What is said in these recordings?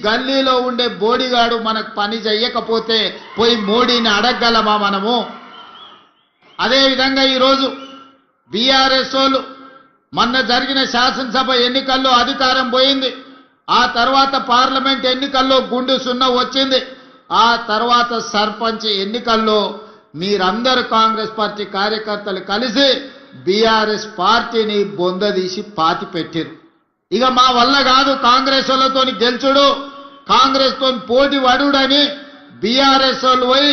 గల్లీలో ఉండే బోడిగాడు మనకు పని చేయకపోతే పోయి మోడీని అడగగలమా మనము? అదేవిధంగా ఈరోజు బీఆర్ఎస్ వాళ్ళు మొన్న జరిగిన శాసనసభ ఎన్నికల్లో అధికారం పోయింది. ఆ తర్వాత పార్లమెంట్ ఎన్నికల్లో గుండు సున్నా వచ్చింది. ఆ తర్వాత సర్పంచ్ ఎన్నికల్లో మీరందరూ కాంగ్రెస్ పార్టీ కార్యకర్తలు కలిసి బీఆర్ఎస్ పార్టీని బొందదీసి పాతి పెట్టారు. ఇక మా వల్ల కాదు కాంగ్రెస్ వాళ్ళతో గెలుచుడు, కాంగ్రెస్ తో పోటీ పడుడని బీఆర్ఎస్ వాళ్ళు పోయి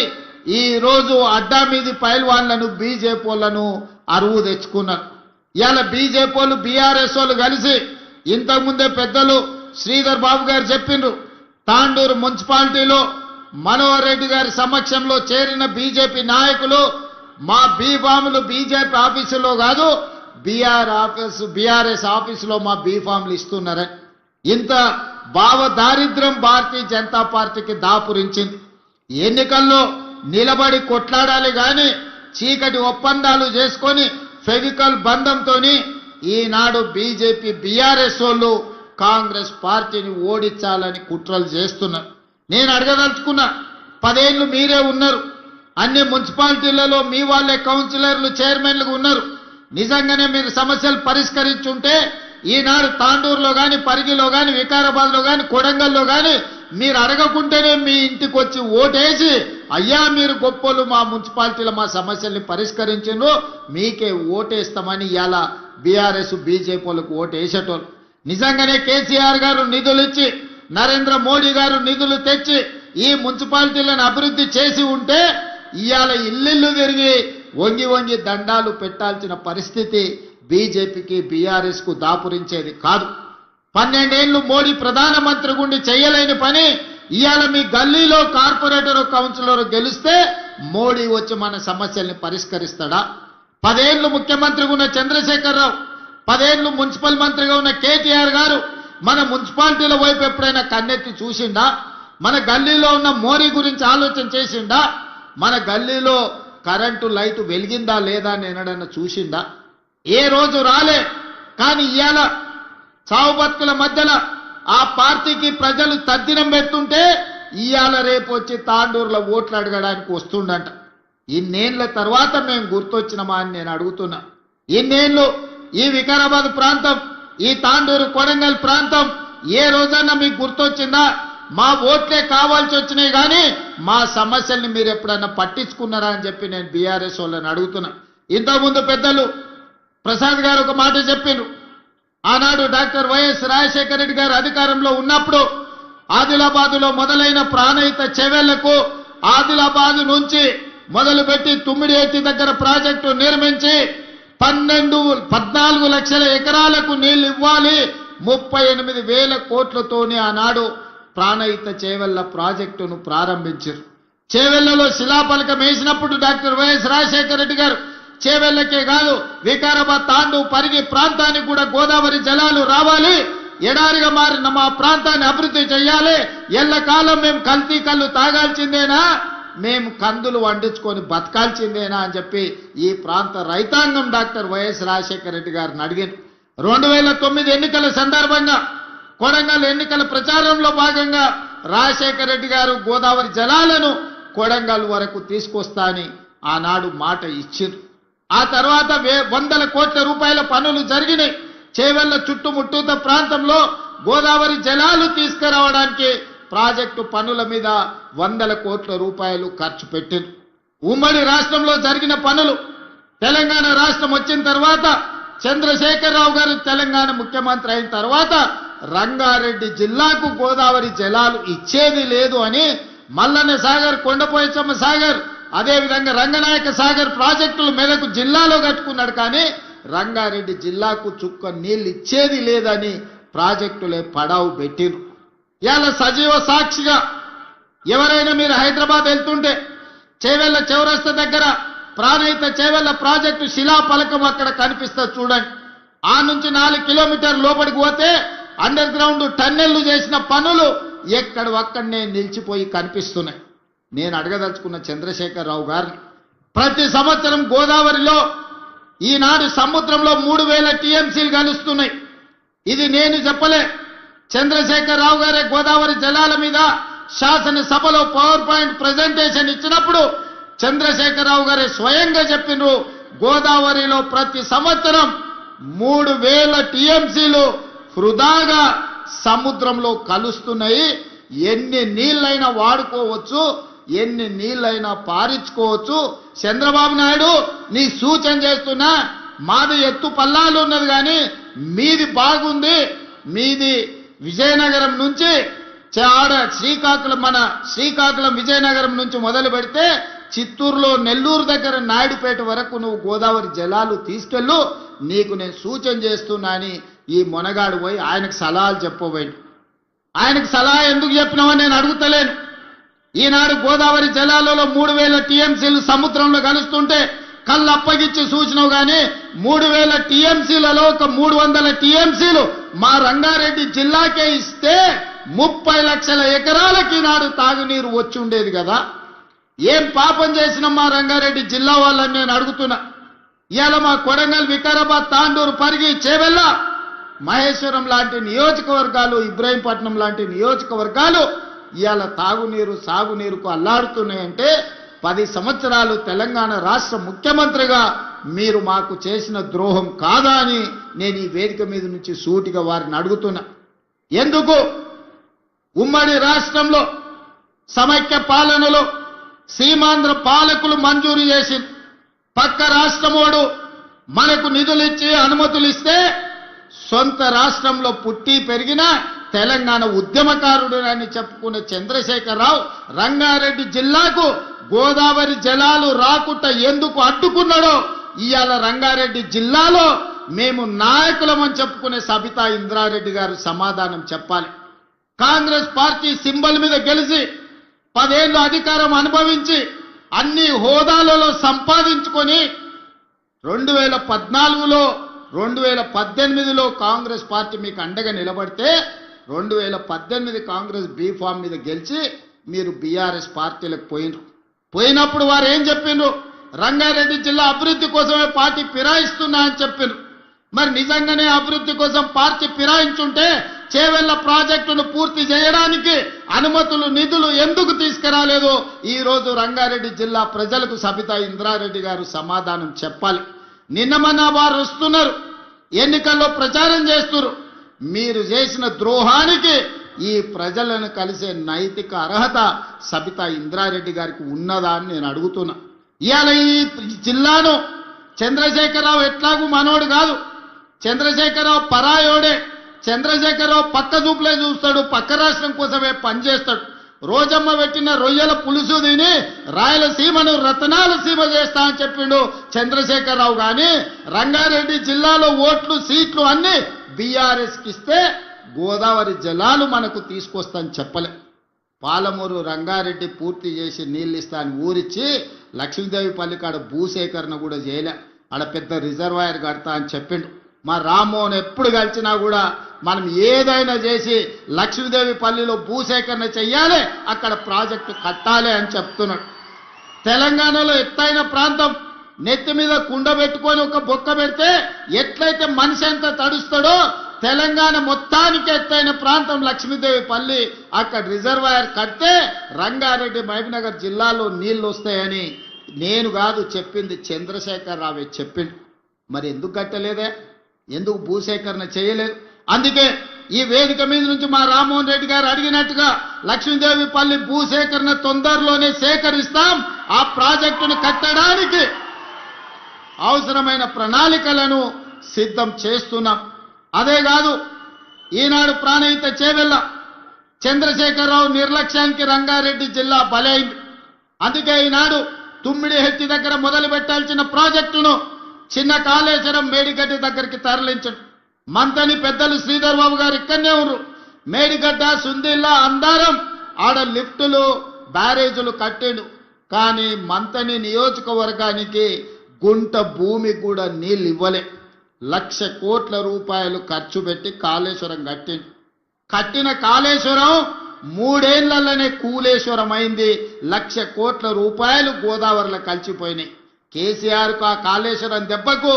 ఈ రోజు అడ్డా మీది పైల్వాన్లను బీజేపీ వాళ్ళను అరువు తెచ్చుకున్నారు. ఇవాళ బీజేపీ వాళ్ళు బీఆర్ఎస్ వాళ్ళు కలిసి ఇంతకుముందే పెద్దలు శ్రీధర్ బాబు గారు చెప్పిండ్రు, తాండూరు మున్సిపాలిటీలో మనోహర్ రెడ్డి గారి సమక్షంలో చేరిన బీజేపీ నాయకులు మా బీఫాములు బీజేపీ ఆఫీసులో కాదు బీఆర్ఎస్ ఆఫీసులో మా బీఫాములు ఇస్తున్నారని ఇంత భావ దారిద్ర్యం భారతీయ జనతా పార్టీకి దాపురించింది. ఎన్నికల్లో నిలబడి కొట్లాడాలి గాని చీకటి ఒప్పందాలు చేసుకొని ఫెవికల్ బంధంతోని ఈనాడు బీజేపీ బీఆర్ఎస్ వాళ్ళు కాంగ్రెస్ పార్టీని ఓడించాలని కుట్రలు చేస్తున్నారు. నేను అడగదలుచుకున్నా, 10 ఏళ్ళు మీరే ఉన్నారు, అన్ని మున్సిపాలిటీలలో మీ వాళ్ళే కౌన్సిలర్లు చైర్మన్లుగా ఉన్నారు. నిజంగానే మీరు సమస్యలు పరిష్కరించుంటే ఈనాడు తాండూరులో కానీ పరిగిలో కానీ వికారాబాద్లో కానీ కొడంగల్లో కానీ మీరు అడగకుంటేనే మీ ఇంటికి వచ్చి ఓటేసి అయ్యా మీరు గొప్పలు మా మున్సిపాలిటీలో మా సమస్యల్ని పరిష్కరించిండ్రు మీకే ఓటేస్తామని ఇలా బీఆర్ఎస్ బీజేపీ వాళ్ళకు ఓటేసేటోళ్ళు. నిజంగానే కేసీఆర్ గారు నిధులు ఇచ్చి నరేంద్ర మోడీ గారు నిధులు తెచ్చి ఈ మున్సిపాలిటీలను అభివృద్ధి చేసి ఉంటే ఇవాళ ఇల్లు తిరిగి వంగి వంగి దండాలు పెట్టాల్సిన పరిస్థితి బీజేపీకి బీఆర్ఎస్ కు దాపురించేది కాదు. 12 ఏళ్ళు మోడీ ప్రధానమంత్రి గుండి చేయలేని పని ఇవాళ మీ గల్లీలో కార్పొరేటర్ కౌన్సిలర్ గెలిస్తే మోడీ వచ్చి మన సమస్యల్ని పరిష్కరిస్తాడా? 10 ఏళ్ళు ముఖ్యమంత్రిగా ఉన్న చంద్రశేఖరరావు, 10 ఏళ్ళు మున్సిపల్ మంత్రిగా ఉన్న కేటీఆర్ గారు మన మున్సిపాలిటీల వైపు ఎప్పుడైనా కన్నెత్తి చూసిండా? మన గల్లీలో ఉన్న మోరీ గురించి ఆలోచన చేసిండా? మన గల్లీలో కరెంటు లైట్ వెలిగిందా లేదా అని ఎన్నడన్నా చూసిండా? ఏ రోజు రాలే. కానీ ఇవాళ చావు బతుకుల మధ్యలో ఆ పార్టీకి ప్రజలు తద్దినం పెడుతుంటే ఇవాళ రేపు వచ్చి తాండూరులో ఓట్లు అడగడానికి వస్తుండంట. ఇన్నేళ్ల తర్వాత మేము గుర్తొచ్చినమా అని నేను అడుగుతున్నా. ఇన్నేళ్ళు ఈ వికారాబాద్ ప్రాంతం, ఈ తాండూరు కొడంగల్ ప్రాంతం ఏ రోజన్నా మీకు గుర్తొచ్చిందా? మా ఓట్లే కావాల్సి వచ్చినాయి కానీ మా సమస్యల్ని మీరు ఎప్పుడన్నా పట్టించుకున్నారా అని చెప్పి నేను బీఆర్ఎస్ వాళ్ళని అడుగుతున్నా. ఇంతకుముందు పెద్దలు ప్రసాద్ గారు ఒక మాట చెప్పిండ్రు. ఆనాడు డాక్టర్ వైఎస్ రాజశేఖర రెడ్డి గారు అధికారంలో ఉన్నప్పుడు ఆదిలాబాదులో మొదలైన ప్రాణహిత చెవెళ్లకు ఆదిలాబాదు నుంచి మొదలుపెట్టి తుమ్మిడిఎత్తి దగ్గర ప్రాజెక్టు నిర్మించి 14 లక్షల ఎకరాలకు నీళ్లు ఇవ్వాలి, 38,000 కోట్లతోనే ఆనాడు ప్రాణహిత చేవెళ్ల ప్రాజెక్టును ప్రారంభించారు. చేవెళ్లలో శిలాఫలకం వేసినప్పుడు డాక్టర్ వైఎస్ రాజశేఖర రెడ్డి గారు చేవెళ్లకే కాదు వికారాబాద్ తాండూ పరిగి ప్రాంతానికి కూడా గోదావరి జలాలు రావాలి, ఎడారిగా మారిన మా ప్రాంతాన్ని అభివృద్ధి చేయాలి, ఎల్లకాలం మేము కల్తీ కళ్ళు తాగాల్సిందేనా, మేము కందులు వండించుకొని బతకాల్సిందేనా అని చెప్పి ఈ ప్రాంత రైతాంగం డాక్టర్ వైఎస్ రాజశేఖర రెడ్డి గారిని అడిగారు. 2009 ఎన్నికల సందర్భంగా కొడంగల్ ఎన్నికల ప్రచారంలో భాగంగా రాజశేఖర రెడ్డి గారు గోదావరి జలాలను కొడంగల్ వరకు తీసుకొస్తా అని ఆనాడు మాట ఇచ్చారు. ఆ తర్వాత 100 కోట్ల రూపాయల పనులు జరిగినాయి. చేవెళ్ల చుట్టుముట్టూత ప్రాంతంలో గోదావరి జలాలు తీసుకురావడానికి ప్రాజెక్టు పనుల మీద 100 కోట్ల రూపాయలు ఖర్చు పెట్టారు. ఉమ్మడి రాష్ట్రంలో జరిగిన పనులు, తెలంగాణ రాష్ట్రం వచ్చిన తర్వాత చంద్రశేఖరరావు గారు తెలంగాణ ముఖ్యమంత్రి అయిన తర్వాత రంగారెడ్డి జిల్లాకు గోదావరి జలాలు ఇచ్చేది లేదు అని మల్లన్న సాగర్, కొండపోచమ్మ సాగర్, అదేవిధంగా రంగనాయక సాగర్ ప్రాజెక్టులు మెదకు జిల్లాలో కట్టుకున్నాడు. కానీ రంగారెడ్డి జిల్లాకు చుక్క నీళ్ళు ఇచ్చేది లేదని ప్రాజెక్టులే పడావు పెట్టిరు. ఇలా సజీవ సాక్షిగా ఎవరైనా మీరు హైదరాబాద్ వెళ్తుంటే చేవెళ్ల చౌరస్తా దగ్గర ప్రాణహిత చేవెళ్ల ప్రాజెక్టు శిలాఫలకం అక్కడ కనిపిస్తుంది చూడండి. ఆ నుంచి 4 కిలోమీటర్ల లోపలికి పోతే అండర్ గ్రౌండ్ టన్నెళ్లు చేసిన పనులు ఎక్కడొక్కడనే నిలిచిపోయి కనిపిస్తున్నాయి. నేను అడగదలుచుకున్న చంద్రశేఖరరావు గారిని, ప్రతి సంవత్సరం గోదావరిలో ఈనాడు సముద్రంలో 3000 టీఎంసీలు కలుస్తున్నాయి. ఇది నేను చెప్పలే, చంద్రశేఖరరావు గారే గోదావరి జలాల మీద శాసనసభలో పవర్ పాయింట్ ప్రెజెంటేషన్ ఇచ్చినప్పుడు చంద్రశేఖరరావు గారే స్వయంగా చెప్పినారు, గోదావరిలో ప్రతి సంవత్సరం 3000 టీఎంసీలు వృధాగా సముద్రంలో కలుస్తున్నాయి, ఎన్ని నీళ్ళైనా వాడుకోవచ్చు, ఎన్ని నీళ్ళైనా పారించుకోవచ్చు. చంద్రబాబు నాయుడు నీ సూచన చేస్తున్నా, మాది ఎత్తు పల్లాలు ఉన్నది కానీ మీది బాగుంది, మీది విజయనగరం నుంచి శ్రీకాకుళం విజయనగరం నుంచి మొదలు పెడితే చిత్తూరులో నెల్లూరు దగ్గర నాయుడుపేట వరకు నువ్వు గోదావరి జలాలు తీసుకెళ్ళు, నీకు నేను సూచన చేస్తున్నా అని ఈ మొనగాడు పోయి ఆయనకు సలహాలు చెప్పబోయాడు. ఆయనకు సలహా ఎందుకు చెప్పినావని నేను అడుగుతలేను. ఈనాడు గోదావరి జలాలలో 3000 టీఎంసీలు సముద్రంలో కలుస్తుంటే కళ్ళు అప్పగిచ్చి సూచనవు కానీ 3000 టీఎంసీలలో ఒక 300 టీఎంసీలు మా రంగారెడ్డి జిల్లాకే ఇస్తే 30 లక్షల ఎకరాలకి ఈనాడు తాగునీరు వచ్చి ఉండేది కదా. ఏం పాపం చేసిన మా రంగారెడ్డి జిల్లా వాళ్ళని నేను అడుగుతున్నా. ఇవాళ మా కొడంగల్, వికారాబాద్, తాండూరు, పరిగి, చేవెళ్ళ, మహేశ్వరం లాంటి నియోజకవర్గాలు, ఇబ్రాహీంపట్నం లాంటి నియోజకవర్గాలు ఇవాళ తాగునీరు సాగునీరుకు అల్లాడుతున్నాయంటే 10 సంవత్సరాలు తెలంగాణ రాష్ట్ర ముఖ్యమంత్రిగా మీరు మాకు చేసిన ద్రోహం కాదా అని నేను ఈ వేదిక మీద నుంచి సూటిగా వారిని అడుగుతున్నా. ఎందుకు ఉమ్మడి రాష్ట్రంలో సమైక్య పాలనలో సీమాంధ్ర పాలకులు మంజూరు చేసి పక్క రాష్ట్రమోడు మనకు నిధులు ఇచ్చి అనుమతులు ఇస్తే సొంత రాష్ట్రంలో పుట్టి పెరిగిన తెలంగాణ ఉద్యమకారుడు అని చెప్పుకునే చంద్రశేఖరరావు రంగారెడ్డి జిల్లాకు గోదావరి జలాలు రాకుండా ఎందుకు అడ్డుకున్నాడో ఇవాళ రంగారెడ్డి జిల్లాలో మేము నాయకులమని చెప్పుకునే సబితా ఇంద్రారెడ్డి గారు సమాధానం చెప్పాలి. కాంగ్రెస్ పార్టీ సింబల్ మీద గెలిచి 10 ఏళ్ళు అధికారం అనుభవించి అన్ని హోదాలలో సంపాదించుకొని 2014లో 2018లో కాంగ్రెస్ పార్టీ మీకు అండగా నిలబడితే 2018 కాంగ్రెస్ బీ ఫామ్ మీద గెలిచి మీరు బీఆర్ఎస్ పార్టీలకు పోయినప్పుడు వారు ఏం చెప్పిండ్రు? రంగారెడ్డి జిల్లా అభివృద్ధి కోసమే పార్టీ ఫిరాయిస్తున్నా అని చెప్పిండ్రు. మరి నిజంగానే అభివృద్ధి కోసం పార్టీ ఫిరాయించుంటే చేవెళ్ల ప్రాజెక్టును పూర్తి చేయడానికి అనుమతులు, నిధులు ఎందుకు తీసుకురాలేదు? ఈ రోజు రంగారెడ్డి జిల్లా ప్రజలకు సబితా ఇంద్రారెడ్డి గారు సమాధానం చెప్పాలి. నిన్న మొన్న వారు వస్తున్నారు, ఎన్నికల్లో ప్రచారం చేస్తున్నారు. మీరు చేసిన ద్రోహానికి ఈ ప్రజలను కలిసే నైతిక అర్హత సబితా ఇంద్రారెడ్డి గారికి ఉన్నదా అని నేను అడుగుతున్నా. ఇవాళ ఈ జిల్లాను చంద్రశేఖరరావు ఎట్లాగూ మనోడు కాదు, చంద్రశేఖరరావు పరాయోడే. చంద్రశేఖరరావు పక్క చూపులే చూస్తాడు, పక్క రాష్ట్రం కోసమే పనిచేస్తాడు. రోజమ్మ పెట్టిన రొయ్యల పులుసు తిని రాయలసీమను రతనాల సీమ చేస్తా అని చెప్పిండు చంద్రశేఖరరావు. కానీ రంగారెడ్డి జిల్లాలో ఓట్లు, సీట్లు అన్ని బీఆర్ఎస్కి ఇస్తే గోదావరి జలాలు మనకు తీసుకొస్తాని చెప్పలే. పాలమూరు రంగారెడ్డి పూర్తి చేసి నీళ్ళు ఇస్తా అని ఊరిచ్చి లక్ష్మీదేవి పల్లికాడ భూసేకరణ కూడా చేయలే, ఆడ పెద్ద రిజర్వాయర్ కడతా అని చెప్పిండు. మా రామ్మోహన్ ఎప్పుడు కలిసినా కూడా మనం ఏదైనా చేసి లక్ష్మీదేవి పల్లిలో భూసేకరణ చెయ్యాలి, అక్కడ ప్రాజెక్టు కట్టాలి అని చెప్తున్నాడు. తెలంగాణలో ఎత్తైన ప్రాంతం, నెత్తి మీద కుండ పెట్టుకొని ఒక బొక్క పెడితే ఎట్లయితే మనిషి ఎంత తడుస్తాడో తెలంగాణ మొత్తానికి ఎత్తైన ప్రాంతం లక్ష్మీదేవి పల్లి, అక్కడ రిజర్వాయర్ కడితే రంగారెడ్డి, మహబూబ్నగర్ జిల్లాలో నీళ్లు వస్తాయని నేను కాదు చెప్పింది, చంద్రశేఖరరావు చెప్పిండు. మరి ఎందుకు కట్టలేదే? ఎందుకు భూసేకరణ చేయలేదు? అందుకే ఈ వేదిక మీద నుంచి మా రామ్మోహన్ రెడ్డి గారు అడిగినట్టుగా లక్ష్మీదేవి పల్లి భూసేకరణ తొందరలోనే సేకరిస్తాం. ఆ ప్రాజెక్టును కట్టడానికి అవసరమైన ప్రణాళికలను సిద్ధం చేస్తున్నాం. అదే కాదు, ఈనాడు ప్రాణహిత చేవెళ్ళ చంద్రశేఖరరావు నిర్లక్ష్యానికి రంగారెడ్డి జిల్లా బలైంది. అందుకే ఈనాడు తుమ్మిడి హెత్తి దగ్గర మొదలు పెట్టాల్సిన ప్రాజెక్టును చిన్న కాళేశ్వరం మేడిగడ్డ దగ్గరికి తరలించడం. మంతని పెద్దలు శ్రీధర్ బాబు గారు ఇక్కడనే ఉన్నారు. మేడిగడ్డ, సుందిల్లా, అందారం ఆడ లిఫ్టులు, బ్యారేజీలు కట్టిండు. కానీ మంతని నియోజకవర్గానికి గుంట భూమి కూడా నీళ్ళు ఇవ్వలే. 1,00,000 కోట్ల రూపాయలు ఖర్చు పెట్టి కాళేశ్వరం కట్టిన కాళేశ్వరం 3 ఏళ్లలోనే కూలేశ్వరం అయింది. 1,00,000 కోట్ల రూపాయలు గోదావరిలో కలిసిపోయినాయి. కేసీఆర్కు ఆ కాళేశ్వరం దెబ్బకు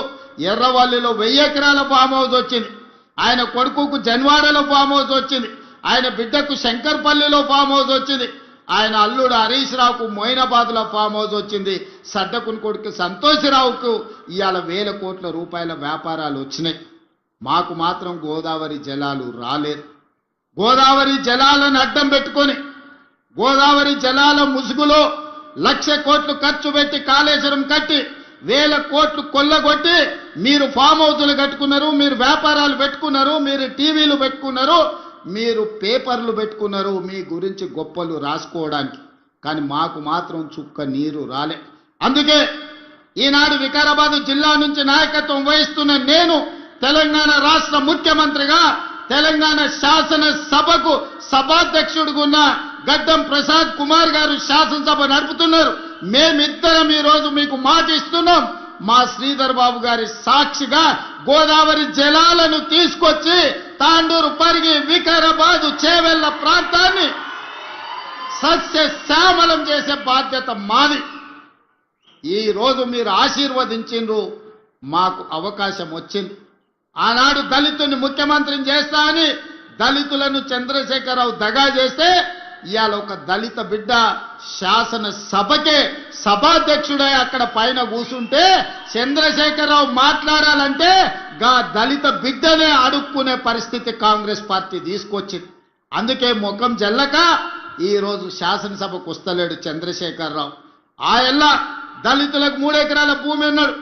ఎర్రవల్లిలో 1000 ఎకరాల ఫామ్ హౌస్ వచ్చింది. ఆయన కొడుకుకు జన్వాడలో ఫామ్ హౌస్ వచ్చింది, ఆయన బిడ్డకు శంకర్పల్లిలో ఫామ్ హౌస్ వచ్చింది, ఆయన అల్లుడు హరీష్ రావుకు మొయినాబాద్లో ఫామ్ హౌస్ వచ్చింది, సడ్డకుని కొడుకు సంతోషరావుకు ఇవాళ 1000 కోట్ల రూపాయల వ్యాపారాలు వచ్చినాయి. మాకు మాత్రం గోదావరి జలాలు రాలేదు. గోదావరి జలాలను అడ్డం పెట్టుకొని గోదావరి జలాల ముసుగులో 1,00,000 కోట్లు ఖర్చు పెట్టి కాళేశ్వరం కట్టి 1000 కోట్లు కొల్లగొట్టి మీరు ఫామ్ హౌస్లు కట్టుకున్నారు, మీరు వ్యాపారాలు పెట్టుకున్నారు, మీరు టీవీలు పెట్టుకున్నారు, మీరు పేపర్లు పెట్టుకున్నారు మీ గురించి గొప్పలు రాసుకోవడానికి. కానీ మాకు మాత్రం చుక్క నీరు రాలే. అందుకే ఈనాడు వికారాబాద్ జిల్లా నుంచి నాయకత్వం వహిస్తున్న నేను తెలంగాణ రాష్ట్ర ముఖ్యమంత్రిగా తెలంగాణ శాసన సభకు సభాధ్యక్షుడిగా ఉన్న గడ్డం ప్రసాద్ కుమార్ గారు శాసనసభ నడుపుతున్నారు. మేమిద్దరం ఈ రోజు మీకు మాట ఇస్తున్నాం. మా శ్రీధర్ బాబు గారి సాక్షిగా గోదావరి జలాలను తీసుకొచ్చి తాండూరు, పరిగి, వికారాబాద్, చేవెళ్ల ప్రాంతాన్ని సస్యశ్యామలం చేసే బాధ్యత మాది. ఈ రోజు మీరు ఆశీర్వదించిండ్రు, మాకు అవకాశం వచ్చింది. ఆనాడు దళితుని ముఖ్యమంత్రిని చేస్తా అని దళితులను చంద్రశేఖరరావు దగా చేస్తే ఇవాళ ఒక దళిత బిడ్డ శాసన సభకే సభాధ్యక్షుడై అక్కడ పైన కూర్చుంటే చంద్రశేఖరరావు మాట్లాడాలంటే గా దళిత బిడ్డనే అడుక్కునే పరిస్థితి కాంగ్రెస్ పార్టీ తీసుకొచ్చింది. అందుకే ముఖం జల్లక ఈ రోజు శాసనసభకు వస్తలేడు చంద్రశేఖరరావు. ఆయల్ల దళితులకు 3 ఎకరాల భూమి అన్నాడు,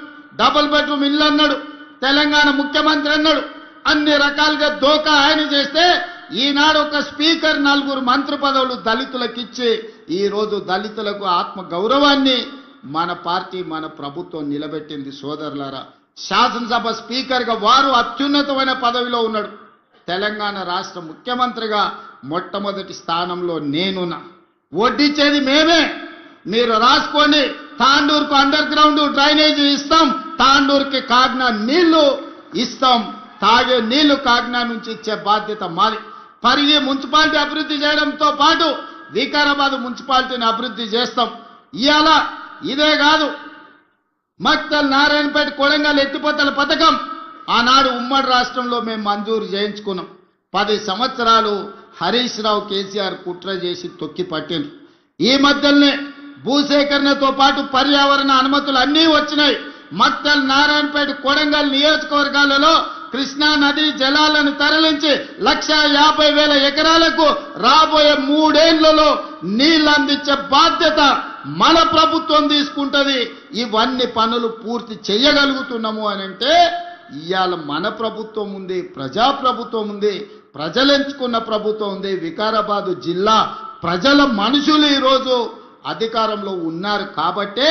డబుల్ బెడ్రూమ్ ఇల్లు అన్నాడు, తెలంగాణ ముఖ్యమంత్రి అన్నాడు. అన్ని రకాలుగా దోకా ఆయన చేస్తే ఈనాడు ఒక స్పీకర్, 4 మంత్రి పదవులు దళితులకు ఇచ్చి ఈ రోజు దళితులకు ఆత్మ గౌరవాన్ని మన పార్టీ, మన ప్రభుత్వం నిలబెట్టింది. సోదరులారా, శాసనసభ స్పీకర్గా వారు అత్యున్నతమైన పదవిలో ఉన్నాడు. తెలంగాణ రాష్ట్ర ముఖ్యమంత్రిగా మొట్టమొదటి స్థానంలో నేనున్నా. వడ్డిచ్చేది మేమే, మీరు రాసుకోండి. తాండూరుకు అండర్ గ్రౌండ్ డ్రైనేజీ ఇస్తాం, తాండూరుకి కాగ్నా నీళ్లు ఇస్తాం, తాగే నీళ్లు కాగ్నా నుంచి ఇచ్చే బాధ్యత మాది. పరిగి మున్సిపాలిటీ అభివృద్ధి చేయడంతో పాటు వికారాబాద్ మున్సిపాలిటీని అభివృద్ధి చేస్తాం. ఇవాళ ఇదే కాదు, మక్తల్, నారాయణపేట, కొడంగల్ ఎత్తిపోతల పథకం ఆనాడు ఉమ్మడి రాష్ట్రంలో మేము మంజూరు చేయించుకున్నాం. 10 సంవత్సరాలు హరీష్ రావు, కేసీఆర్ కుట్ర చేసి తొక్కి పట్టిండ్రు. ఈ మధ్యలోనే భూసేకరణతో పాటు పర్యావరణ అనుమతులు అన్నీ వచ్చినాయి. మక్తల్, నారాయణపేట, కొడంగల్ నియోజకవర్గాలలో కృష్ణా నది జలాలను తరలించి 1,50,000 ఎకరాలకు రాబోయే 3 ఏళ్లలో నీళ్లు అందించే బాధ్యత మన ప్రభుత్వం తీసుకుంటది. ఇవన్నీ పనులు పూర్తి చేయగలుగుతున్నాము అని అంటే ఇవాళ మన ప్రభుత్వం ఉంది, ప్రజాప్రభుత్వం ఉంది, ప్రజలు ఎంచుకున్న ప్రభుత్వం ఉంది. వికారాబాదు జిల్లా ప్రజల మనుషులు ఈరోజు అధికారంలో ఉన్నారు కాబట్టే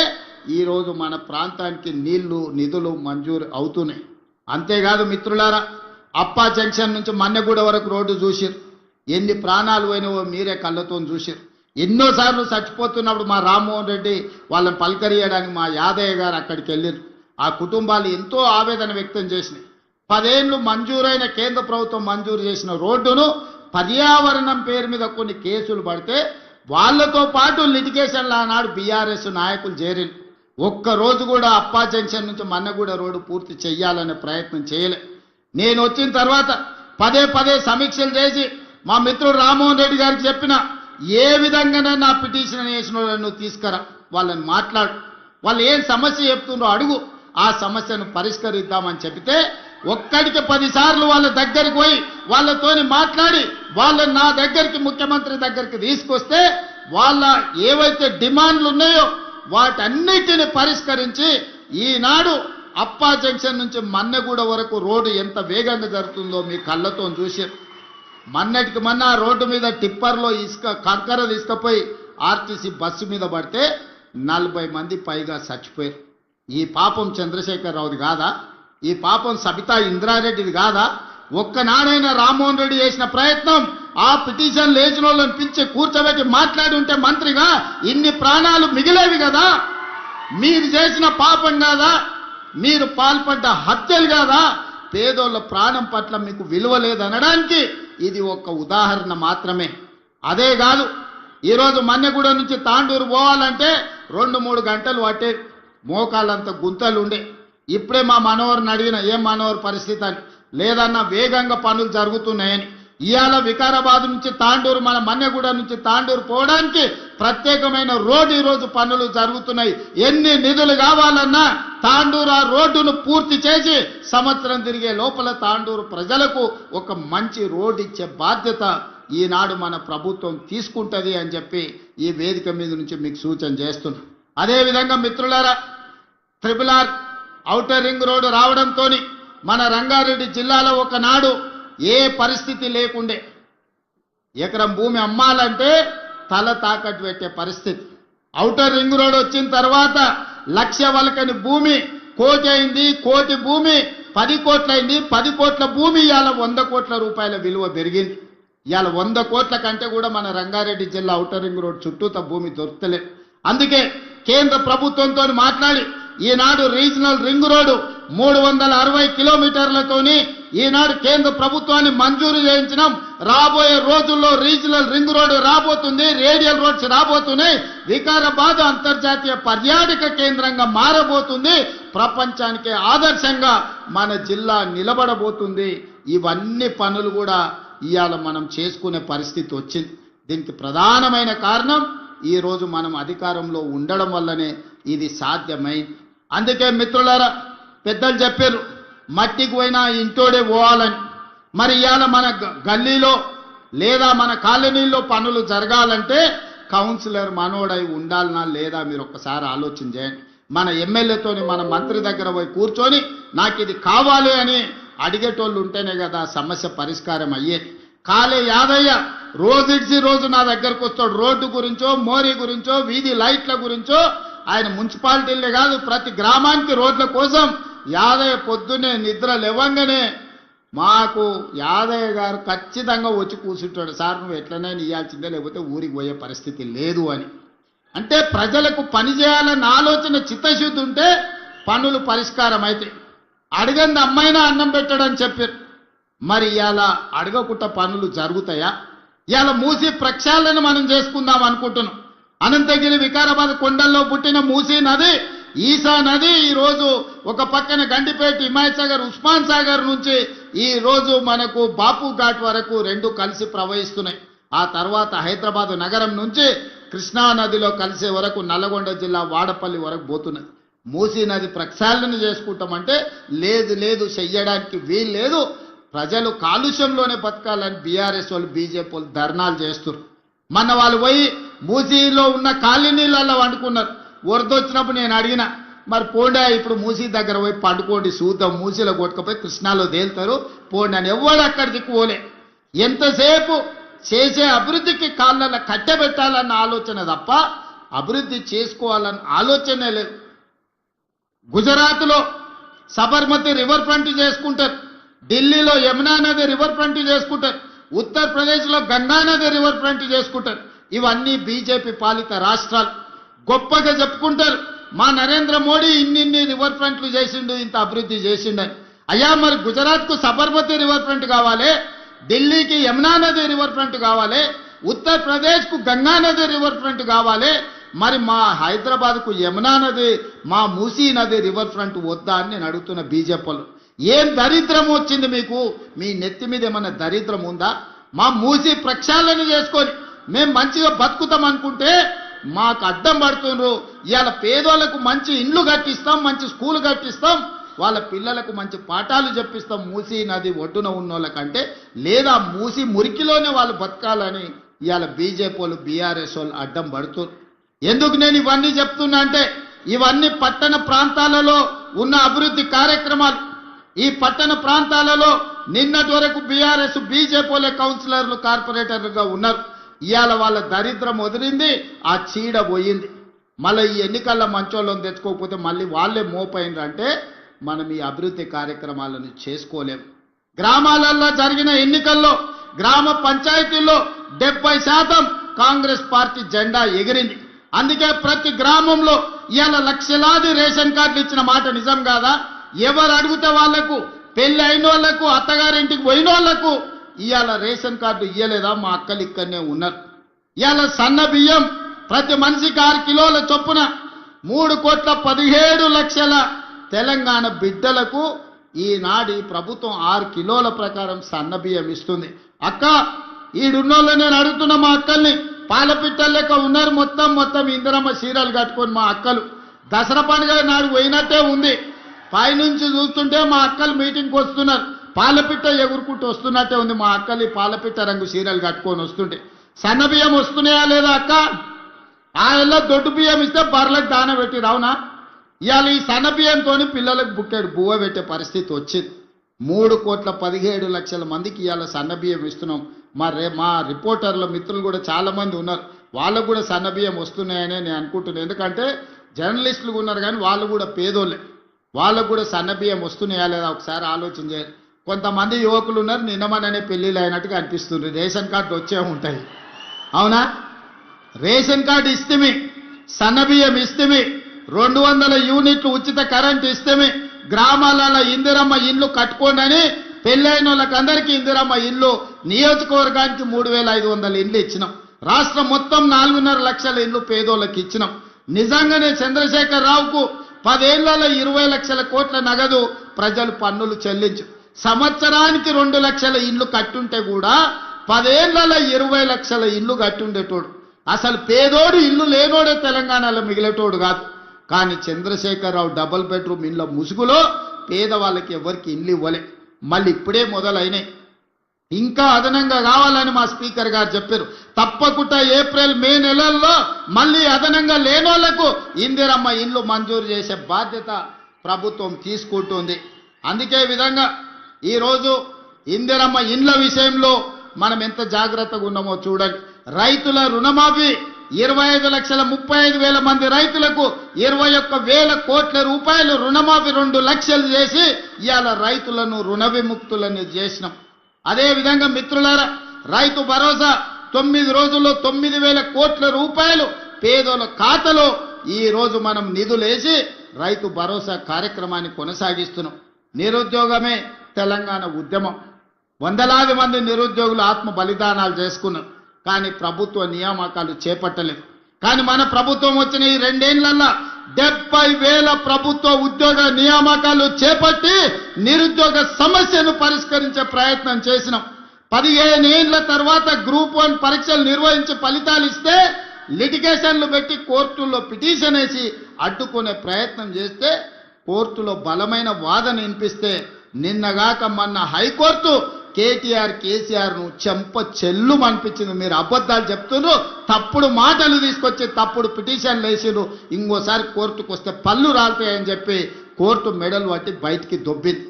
ఈరోజు మన ప్రాంతానికి నీళ్లు, నిధులు మంజూరు అవుతున్నాయి. అంతేకాదు మిత్రులారా, అప్పా జంక్షన్ నుంచి మన్నెగూడ వరకు రోడ్డు చూసిరు. ఎన్ని ప్రాణాలు పోయినవో మీరే కళ్ళతో చూసిరు. ఎన్నోసార్లు చచ్చిపోతున్నప్పుడు మా రామ్మోహన్ రెడ్డి వాళ్ళని పలకరియడానికి మా యాదయ్య గారు అక్కడికి వెళ్ళారు. ఆ కుటుంబాలు ఎంతో ఆవేదన వ్యక్తం చేసినాయి. 10 ఏళ్లు మంజూరైన, కేంద్ర ప్రభుత్వం మంజూరు చేసిన రోడ్డును పర్యావరణం పేరు మీద కొన్ని కేసులు పడితే వాళ్లతో పాటు లిటిగేషన్లు ఆనాడు బీఆర్ఎస్ నాయకులు చేరిన ఒక్కరోజు కూడా అప్పా జంక్షన్ నుంచి మన్నగూడ రోడ్డు పూర్తి చేయాలనే ప్రయత్నం చేయలే. నేను వచ్చిన తర్వాత పదే సమీక్షలు చేసి మా మిత్రుడు రామ్మోహన్ రెడ్డి గారికి చెప్పిన, ఏ విధంగానే నా పిటిషన్ వేసిన వాళ్ళను తీసుకురా, వాళ్ళని మాట్లాడు, వాళ్ళు ఏం సమస్య చెప్తుండ్రో అడుగు, ఆ సమస్యను పరిష్కరిద్దామని చెబితే ఒక్కడికి 10 సార్లు వాళ్ళ దగ్గరికి పోయి వాళ్ళతోని మాట్లాడి వాళ్ళని నా దగ్గరికి, ముఖ్యమంత్రి దగ్గరికి తీసుకొస్తే వాళ్ళ ఏవైతే డిమాండ్లు ఉన్నాయో వాటన్నిటిని పరిష్కరించి ఈనాడు అప్పా జంక్షన్ నుంచి మన్నెగూడ వరకు రోడ్డు ఎంత వేగంగా జరుగుతుందో మీ కళ్ళతో చూశారు. మొన్నటికి మొన్న రోడ్డు మీద టిప్పర్లో కంకర తీసుకుపోయి ఆర్టీసీ బస్సు మీద పడితే 40 మంది పైగా చచ్చిపోయారు. ఈ పాపం చంద్రశేఖరరావుది కాదా? ఈ పాపం సబితా ఇంద్రారెడ్డిది కాదా? ఒక్కనాడైనా రామ్మోహన్ రెడ్డి చేసిన ప్రయత్నం ఆ పిటిషన్ లేచిన వాళ్ళని పిలిచి కూర్చోబెట్టి మాట్లాడి ఉంటే మంత్రిగా ఇన్ని ప్రాణాలు మిగిలేవి కదా? మీరు చేసిన పాపం కాదా? మీరు పాల్పడ్డ హత్యలు కాదా? పేదోళ్ళ ప్రాణం పట్ల మీకు విలువ లేదనడానికి ఇది ఒక ఉదాహరణ మాత్రమే. అదే కాదు, ఈరోజు మన్నెగూడ నుంచి తాండూరు పోవాలంటే 2-3 గంటలు పట్టే, మోకాళ్ళంత గుంతలు ఉండే. ఇప్పుడే మా మనోహర్ని అడిగిన, ఏం మనోహర్ పరిస్థితి అని, లేదన్నా వేగంగా పనులు జరుగుతున్నాయని. ఇవాళ వికారాబాద్ నుంచి తాండూరు, మన మన్నెగూడ నుంచి తాండూరు పోవడానికి ప్రత్యేకమైన రోడ్డు ఈరోజు పనులు జరుగుతున్నాయి. ఎన్ని నిధులు కావాలన్నా తాండూరు ఆ రోడ్డును పూర్తి చేసి సంవత్సరం తిరిగే లోపల తాండూరు ప్రజలకు ఒక మంచి రోడ్డు ఇచ్చే బాధ్యత ఈనాడు మన ప్రభుత్వం తీసుకుంటది అని చెప్పి ఈ వేదిక మీద నుంచి మీకు సూచన చేస్తున్నా. అదేవిధంగా మిత్రులారా, RRR ఔటర్ రింగ్ రోడ్డు రావడంతో మన రంగారెడ్డి జిల్లాలో ఒకనాడు ఏ పరిస్థితి లేకుండే, ఎకరం భూమి అమ్మాలంటే తల తాకట్టు పెట్టే పరిస్థితి. ఔటర్ రింగ్ రోడ్ వచ్చిన తర్వాత 1,00,000 వలకని భూమి 1 కోటి అయింది, 1 కోటి భూమి 10 కోట్లయింది, 10 కోట్ల భూమి ఇవాళ 100 కోట్ల రూపాయల విలువ పెరిగింది. ఇవాళ 100 కోట్ల కంటే కూడా మన రంగారెడ్డి జిల్లా ఔటర్ రింగ్ రోడ్ చుట్టూత భూమి దొరుకుతలేదు. అందుకే కేంద్ర ప్రభుత్వంతో మాట్లాడి ఈనాడు రీజనల్ రింగ్ రోడ్డు 360 కిలోమీటర్లతోని ఈనాడు కేంద్ర ప్రభుత్వాన్ని మంజూరు చేయించినాం. రాబోయే రోజుల్లో రీజనల్ రింగ్ రోడ్డు రాబోతుంది, రేడియల్ రోడ్స్ రాబోతున్నాయి. వికారాబాద్ అంతర్జాతీయ పర్యాటక కేంద్రంగా మారబోతుంది. ప్రపంచానికి ఆదర్శంగా మన జిల్లా నిలబడబోతుంది. ఇవన్నీ పనులు కూడా ఇవాళ మనం చేసుకునే పరిస్థితి వచ్చింది. దీనికి ప్రధానమైన కారణం ఈరోజు మనం అధికారంలో ఉండడం వల్లనే ఇది సాధ్యమైంది. అందుకే మిత్రులారా, పెద్దలు చెప్పారు మట్టికి పోయినా ఇంటోడే పోవాలని. మరి ఇవాళ మన గల్లీలో లేదా మన కాలనీలో పనులు జరగాలంటే కౌన్సిలర్ మనోడై ఉండాలనా లేదా మీరు ఒక్కసారి ఆలోచన చేయండి. మన ఎమ్మెల్యేతోని మన మంత్రి దగ్గర పోయి కూర్చొని నాకు ఇది కావాలి అని అడిగేటోళ్ళు ఉంటేనే కదా సమస్య పరిష్కారం అయ్యేది. కాలే యాదయ్య రోజుడిసి రోజు నా దగ్గరకు వస్తాడు. రోడ్డు గురించో, మోరీ గురించో, వీధి లైట్ల గురించో. ఆయన మున్సిపాలిటీలే కాదు ప్రతి గ్రామానికి రోడ్ల కోసం యాదయ్య పొద్దున్నే నిద్ర లేవంగానే మాకు యాదయ్య గారు ఖచ్చితంగా వచ్చి కూర్చుంటాడు. సార్ నువ్వు ఎట్లనైనా ఇవ్వాల్సిందే, లేకపోతే ఊరికి పోయే పరిస్థితి లేదు అని. అంటే ప్రజలకు పని చేయాలన్న ఆలోచన చిత్తశుద్ధి ఉంటే పనులు పరిష్కారం అయితే. అడగంది అమ్మైనా అన్నం పెట్టడని చెప్పారు. మరి ఇవాళ అడగకుండా పనులు జరుగుతాయా? ఇవాళ మూసీ ప్రక్షాళన మనం చేసుకుందాం అనుకుంటున్నాం. అనంతగిరి వికారాబాద్ కొండల్లో పుట్టిన మూసీ నది, ఈసా నది ఈరోజు ఒక పక్కన గండిపేట, హిమాయత్ సాగర్, ఉస్మాన్ సాగర్ నుంచి ఈ రోజు మనకు బాపు ఘాట్ వరకు రెండు కలిసి ప్రవహిస్తున్నాయి. ఆ తర్వాత హైదరాబాద్ నగరం నుంచి కృష్ణా నదిలో కలిసే వరకు నల్లగొండ జిల్లా వాడపల్లి వరకు పోతున్నది. మూసీ నది ప్రక్షాళన చేసుకుంటామంటే లేదు లేదు, చెయ్యడానికి వీలు లేదు. ప్రజలు కాలుష్యంలోనే బతకాలని బీఆర్ఎస్ వాళ్ళు, బీజేపీ వాళ్ళు ధర్నాలు చేస్తున్నారు. మన వాళ్ళు పోయి మూసీలో ఉన్న కాలనీలలో వండుకున్నారు. వరదొచ్చినప్పుడు నేను అడిగిన, మరి పోండా ఇప్పుడు మూసీ దగ్గర పోయి పండుకోండి, చూద్దాం, మూసీలో కొట్టుకపోయి కృష్ణాలో తేలుతారు పోండి అని. ఎవడు అక్కడ దిక్కుపోలే. ఎంతసేపు చేసే అభివృద్ధికి కాళ్ళలో కట్టబెట్టాలన్న ఆలోచన తప్ప అభివృద్ధి చేసుకోవాలన్న ఆలోచనే లేదు. గుజరాత్లో సబర్మతి రివర్ ఫ్రంట్ చేసుకుంటారు, ఢిల్లీలో యమునా నది రివర్ ఫ్రంట్ చేసుకుంటారు, ఉత్తరప్రదేశ్లో గంగా నది రివర్ ఫ్రంట్ చేసుకుంటారు. ఇవన్నీ బీజేపీ పాలిత రాష్ట్రాలు. గొప్పగా చెప్పుకుంటారు మా నరేంద్ర మోడీ ఇన్ని రివర్ ఫ్రంట్లు చేసిండు, ఇంత అభివృద్ధి చేసిండని. అయ్యా మరి గుజరాత్కు సబర్మతి రివర్ ఫ్రంట్ కావాలి, ఢిల్లీకి యమునా నది రివర్ ఫ్రంట్ కావాలి, ఉత్తరప్రదేశ్కు గంగా నది రివర్ ఫ్రంట్ కావాలి. మరి మా హైదరాబాద్కు యమునా నది, మా మూసీ నది రివర్ ఫ్రంట్ వద్దా అని నేను అడుగుతున్న బీజేపీలు. ఏం దరిద్రం వచ్చింది మీకు? మీ నెత్తి మీద ఏమన్నా దరిద్రం ఉందా? మా మూసీ ప్రక్షాళన చేసుకొని మేము మంచిగా బతుకుతాం అనుకుంటే మాకు అడ్డం పడుతున్నారు. ఇవాళ పేదోళ్లకు మంచి ఇండ్లు కట్టిస్తాం, మంచి స్కూల్ కట్టిస్తాం, వాళ్ళ పిల్లలకు మంచి పాఠాలు చెప్పిస్తాం మూసీ నది ఒడ్డున ఉన్న వాళ్ళకంటే, లేదా మూసీ మురికిలోనే వాళ్ళు బతకాలని ఇవాళ బీజేపీ వాళ్ళు, బీఆర్ఎస్ వాళ్ళు అడ్డం పడుతున్నారు. ఎందుకు నేను ఇవన్నీ చెప్తున్నా అంటే ఇవన్నీ పట్టణ ప్రాంతాలలో ఉన్న అభివృద్ధి కార్యక్రమాలు. ఈ పట్టణ ప్రాంతాలలో నిన్నటి వరకు బీఆర్ఎస్, బీజేపీ కౌన్సిలర్లు, కార్పొరేటర్లుగా ఉన్నారు. ఇవాళ వాళ్ళ దరిద్రం వదిలింది, ఆ చీడ పోయింది. మళ్ళీ ఈ ఎన్నికల్లో మంచోళ్ళని తెచ్చుకోకపోతే మళ్ళీ వాళ్ళే మోపైనరు అంటే మనం ఈ అభివృద్ధి కార్యక్రమాలను చేసుకోలేము. గ్రామాలలో జరిగిన ఎన్నికల్లో గ్రామ పంచాయతీల్లో 70% కాంగ్రెస్ పార్టీ జెండా ఎగిరింది. అందుకే ప్రతి గ్రామంలో ఇవాళ లక్షలాది రేషన్ కార్డులు ఇచ్చిన మాట నిజం కాదా? ఎవరు అడిగితే వాళ్లకు, పెళ్లి అయిన వాళ్లకు, అత్తగారింటికి పోయిన వాళ్లకు ఇవాళ రేషన్ కార్డు ఇయ్యలేదా? మా అక్కలు ఇక్కడనే ఉన్నారు. ఇవాళ సన్న బియ్యం ప్రతి మనిషికి 6 కిలోల చొప్పున 3,17,00,000 తెలంగాణ బిడ్డలకు ఈనాడు ఈ ప్రభుత్వం 6 కిలోల ప్రకారం సన్న బియ్యం ఇస్తుంది. అక్క ఈడున్నోళ్ళు నేను అడుగుతున్న మా అక్కల్ని, పాలపిట్టల లెక్క ఉన్నారు మొత్తం ఇందిరమ్మ చీరలు కట్టుకొని మా అక్కలు. దసరా పండుగ నాడు పోయినట్టే ఉంది. పైనుంచి చూస్తుంటే మా అక్కలు మీటింగ్కి వస్తున్నారు, పాలపిట్ట ఎగురుకుంటూ వస్తున్నట్టే ఉంది. మా అక్కలు ఈ పాలపిట్ట రంగు చీరలు కట్టుకొని వస్తుంటే సన్న బియ్యం వస్తున్నాయా లేదా అక్క? ఆ ఎల్లో దొడ్డు బియ్యం ఇస్తే బర్రెలకు దాన పెట్టి రావునా? ఇవాళ ఈ సన్న బియ్యంతో పిల్లలకు బుక్కెడు బువ్వ పెట్టే పరిస్థితి వచ్చింది. 3,17,00,000 మందికి ఇవాళ సన్న బియ్యం ఇస్తున్నాం. మా రిపోర్టర్ల మిత్రులు కూడా చాలా మంది ఉన్నారు, వాళ్ళకు కూడా సన్న బియ్యం వస్తున్నాయనే నేను అనుకుంటున్నాను. ఎందుకంటే జర్నలిస్టులు ఉన్నారు కానీ వాళ్ళు కూడా పేదోళ్ళే, వాళ్ళకు కూడా సన్న బియ్యం వస్తున్నాయా లేదా ఒకసారి ఆలోచన చేయాలి. కొంతమంది యువకులు ఉన్నారు, నిన్నమననే పెళ్ళిళ్ళు అయినట్టుగా అనిపిస్తుంది. రేషన్ కార్డు వచ్చే ఉంటాయి, అవునా? రేషన్ కార్డు ఇస్తేమి, సన్న బియ్యం ఇస్తేమి, 200 యూనిట్లు ఉచిత కరెంట్ ఇస్తేమి, గ్రామాలలో ఇందిరమ్మ ఇల్లు కట్టుకోండి అని పెళ్ళైన వాళ్ళకందరికీ ఇందిరమ్మ ఇల్లు, నియోజకవర్గానికి 3,500 ఇండ్లు ఇచ్చినాం. రాష్ట్రం మొత్తం 4.5 లక్షల ఇండ్లు పేదోళ్ళకి ఇచ్చినాం. నిజంగానే చంద్రశేఖర్ రావుకు 10 ఏళ్లలో 20 లక్షల కోట్ల నగదు ప్రజలు పన్నులు చెల్లించు. సంవత్సరానికి 2 లక్షల ఇండ్లు కట్టుంటే కూడా 10 ఏళ్లలో 20 లక్షల ఇల్లు కట్టుండేటోడు. అసలు పేదోడు ఇల్లు లేనోడే తెలంగాణలో మిగిలేటోడు కాదు. కానీ చంద్రశేఖరరావు డబుల్ బెడ్రూమ్ ఇండ్ల ముసుగులో పేదవాళ్ళకి ఎవరికి ఇల్లు ఇవ్వలే. మళ్ళీ ఇప్పుడే మొదలైనాయి, ఇంకా అదనంగా కావాలని మా స్పీకర్ గారు చెప్పారు. తప్పకుండా ఏప్రిల్ మే నెలల్లో మళ్ళీ అదనంగా లేనోళ్లకు ఇందిరమ్మ ఇల్లు మంజూరు చేసే బాధ్యత ప్రభుత్వం తీసుకుంటుంది. అందుకే విధంగా ఈరోజు ఇందిరమ్మ ఇండ్ల విషయంలో మనం ఎంత జాగ్రత్తగా ఉన్నామో చూడండి. రైతుల రుణమాఫీ 25,35,000 మంది రైతులకు 21,000 కోట్ల రూపాయలు రుణమాఫీ 2 లక్షలు చేసి ఇవాళ రైతులను రుణ విముక్తులను చేసినాం. అదేవిధంగా మిత్రులారా, రైతు భరోసా 9 రోజుల్లో 9,000 కోట్ల రూపాయలు పేదోళ్ళ ఖాతాలో ఈ రోజు మనం నిధులేసి రైతు భరోసా కార్యక్రమాన్ని కొనసాగిస్తున్నాం. నిరుద్యోగమే తెలంగాణ ఉద్యమం. వందలాది మంది నిరుద్యోగులు ఆత్మ బలిదానాలు చేసుకున్నారు, కానీ ప్రభుత్వ నియామకాలు చేపట్టలేదు. కానీ మన ప్రభుత్వం వచ్చిన ఈ 2 ఏళ్లలో 70,000 ప్రభుత్వ ఉద్యోగ నియామకాలు చేపట్టి నిరుద్యోగ సమస్యను పరిష్కరించే ప్రయత్నం చేసినాం. 15 ఏళ్ల తర్వాత గ్రూప్ 1 పరీక్షలు నిర్వహించి ఫలితాలు ఇస్తే లిటిగేషన్లు పెట్టి కోర్టుల్లో పిటిషన్ వేసి అడ్డుకునే ప్రయత్నం చేస్తే కోర్టులో బలమైన వాదన వినిపిస్తే నిన్నగాక మొన్న హైకోర్టు కేసీఆర్ను చెంప చెల్లు అనిపించింది. మీరు అబద్ధాలు చెప్తున్నారు, తప్పుడు మాటలు తీసుకొచ్చి తప్పుడు పిటిషన్లు వేసిరు, ఇంకోసారి కోర్టుకు వస్తే పళ్ళు రాలుతాయని చెప్పి కోర్టు మెడలు పట్టి బయటికి దొబ్బింది.